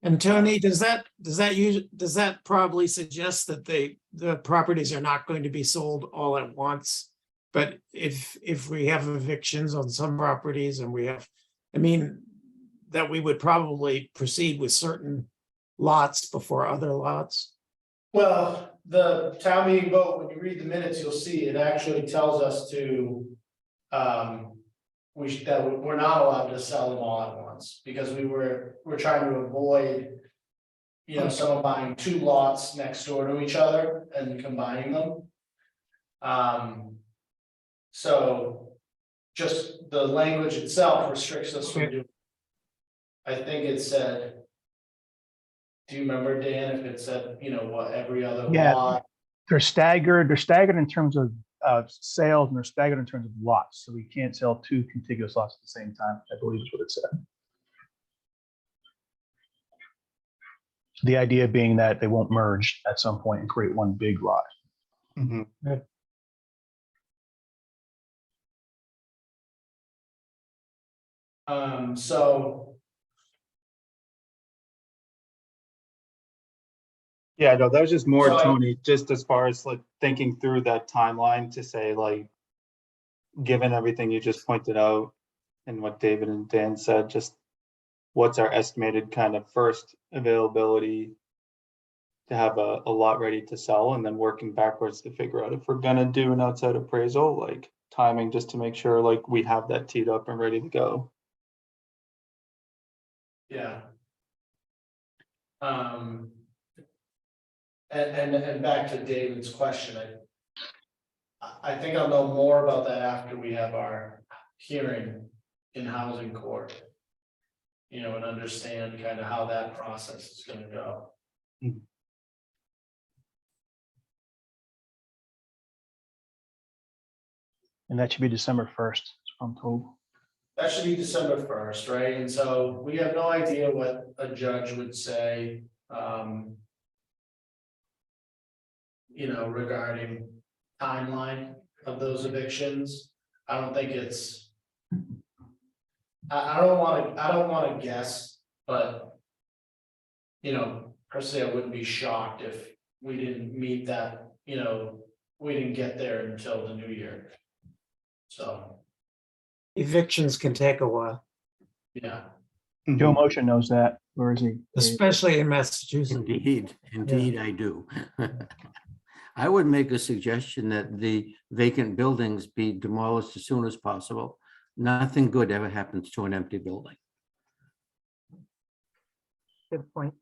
And Tony, does that probably suggest that the properties are not going to be sold all at once? But if we have evictions on some properties and that we would probably proceed with certain lots before other lots? Well, the town meeting vote, when you read the minutes, you'll see it actually tells us to. That we're not allowed to sell them all at once, because we're trying to avoid. Someone buying 2 lots next door to each other and combining them. So. Just the language itself restricts us from doing. I think it said. Do you remember, Dan, if it said, what, every other Yeah. lot? They're staggered in terms of sales, and they're staggered in terms of lots. So we can't sell 2 contiguous lots at the same time, I believe is what it said. The idea being that they won't merge at some point and create one big lot. Mhm. So. Yeah, no, that was just more, So Tony, just as far as like thinking through that timeline to say like, given everything you just pointed out and what David and Dan said, just what's our estimated kind of first availability to have a lot ready to sell, and then working backwards to figure out if we're gonna do an outside appraisal, like timing, just to make sure like we have that teed up and ready to go. Yeah. And back to David's question, I think I'll know more about that after we have our hearing in housing court. And understand kind of how that process is gonna go. And that should be December 1st, I'm told. That should be December 1st, right? And so we have no idea what a judge would say. Regarding timeline of those evictions. I don't think it's. I don't want to guess, but. Personally, I wouldn't be shocked if we didn't meet that, we didn't get there until the new year. So, Evictions can take a while, yeah. Joe Motion knows that. Where is he? especially in Massachusetts. Indeed, I do. I would make a suggestion that the vacant buildings be demolished as soon as possible. Nothing good ever happens to an empty building. Good point.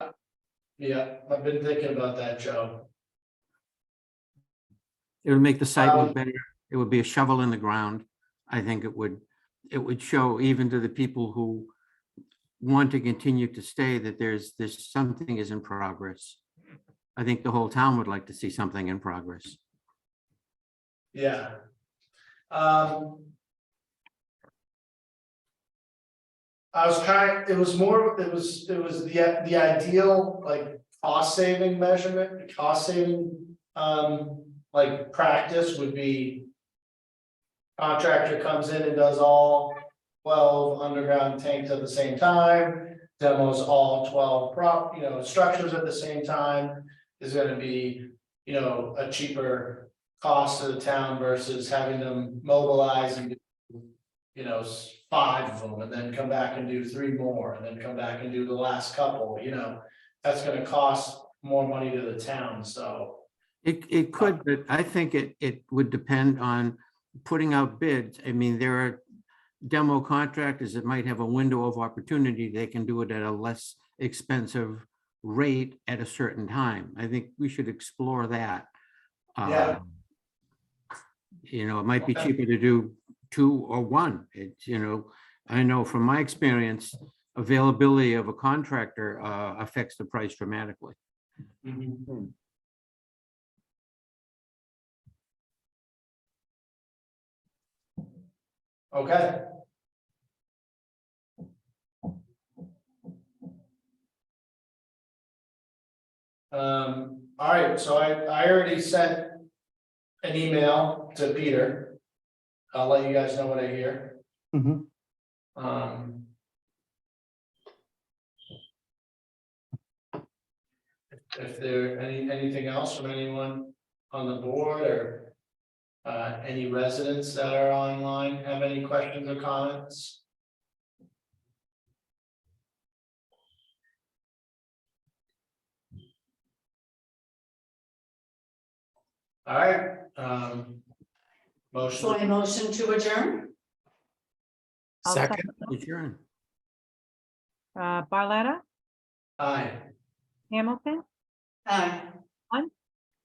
Yeah, I've been thinking about that, Joe. It would make the site look better. It would be a shovel in the ground. I think it would show even to the people who want to continue to stay that there's something is in progress. I think the whole town would like to see something in progress. Yeah. It was the ideal, like, cost saving measurement, cost saving, like, practice would be. Contractor comes in and does all 12 underground tanks at the same time, demos all 12 structures at the same time. Is gonna be, a cheaper cost to the town versus having them mobilize and do, 5 of them, and then come back and do 3 more, and then come back and do the last couple, that's gonna cost more money to the town, so. It could, but I think it would depend on putting out bids. I mean, there are demo contractors that might have a window of opportunity. They can do it at a less expensive rate at a certain time. I think we should explore that. Yeah. It might be Okay. cheaper to do 2 or 1. It's, I know from my experience, availability of a contractor affects the price dramatically. Okay. All right, so I already sent an email to Peter. I'll let you guys know what I hear. Mhm. If there anything else from anyone on the board or any residents that are online have any questions or comments? All right, motion. So a motion to adjourn? I'll Second, Adjourn. Barletta, Aye. Hamilton, Aye.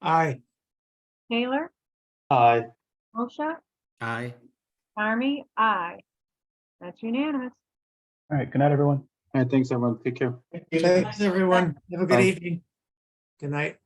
aye. Taylor, Aye. Moshe, Aye. Army, aye. That's unanimous. All right, good night, everyone. All right, thanks, everyone. Take care. Thanks, everyone. Have a good Bye. evening. Good night.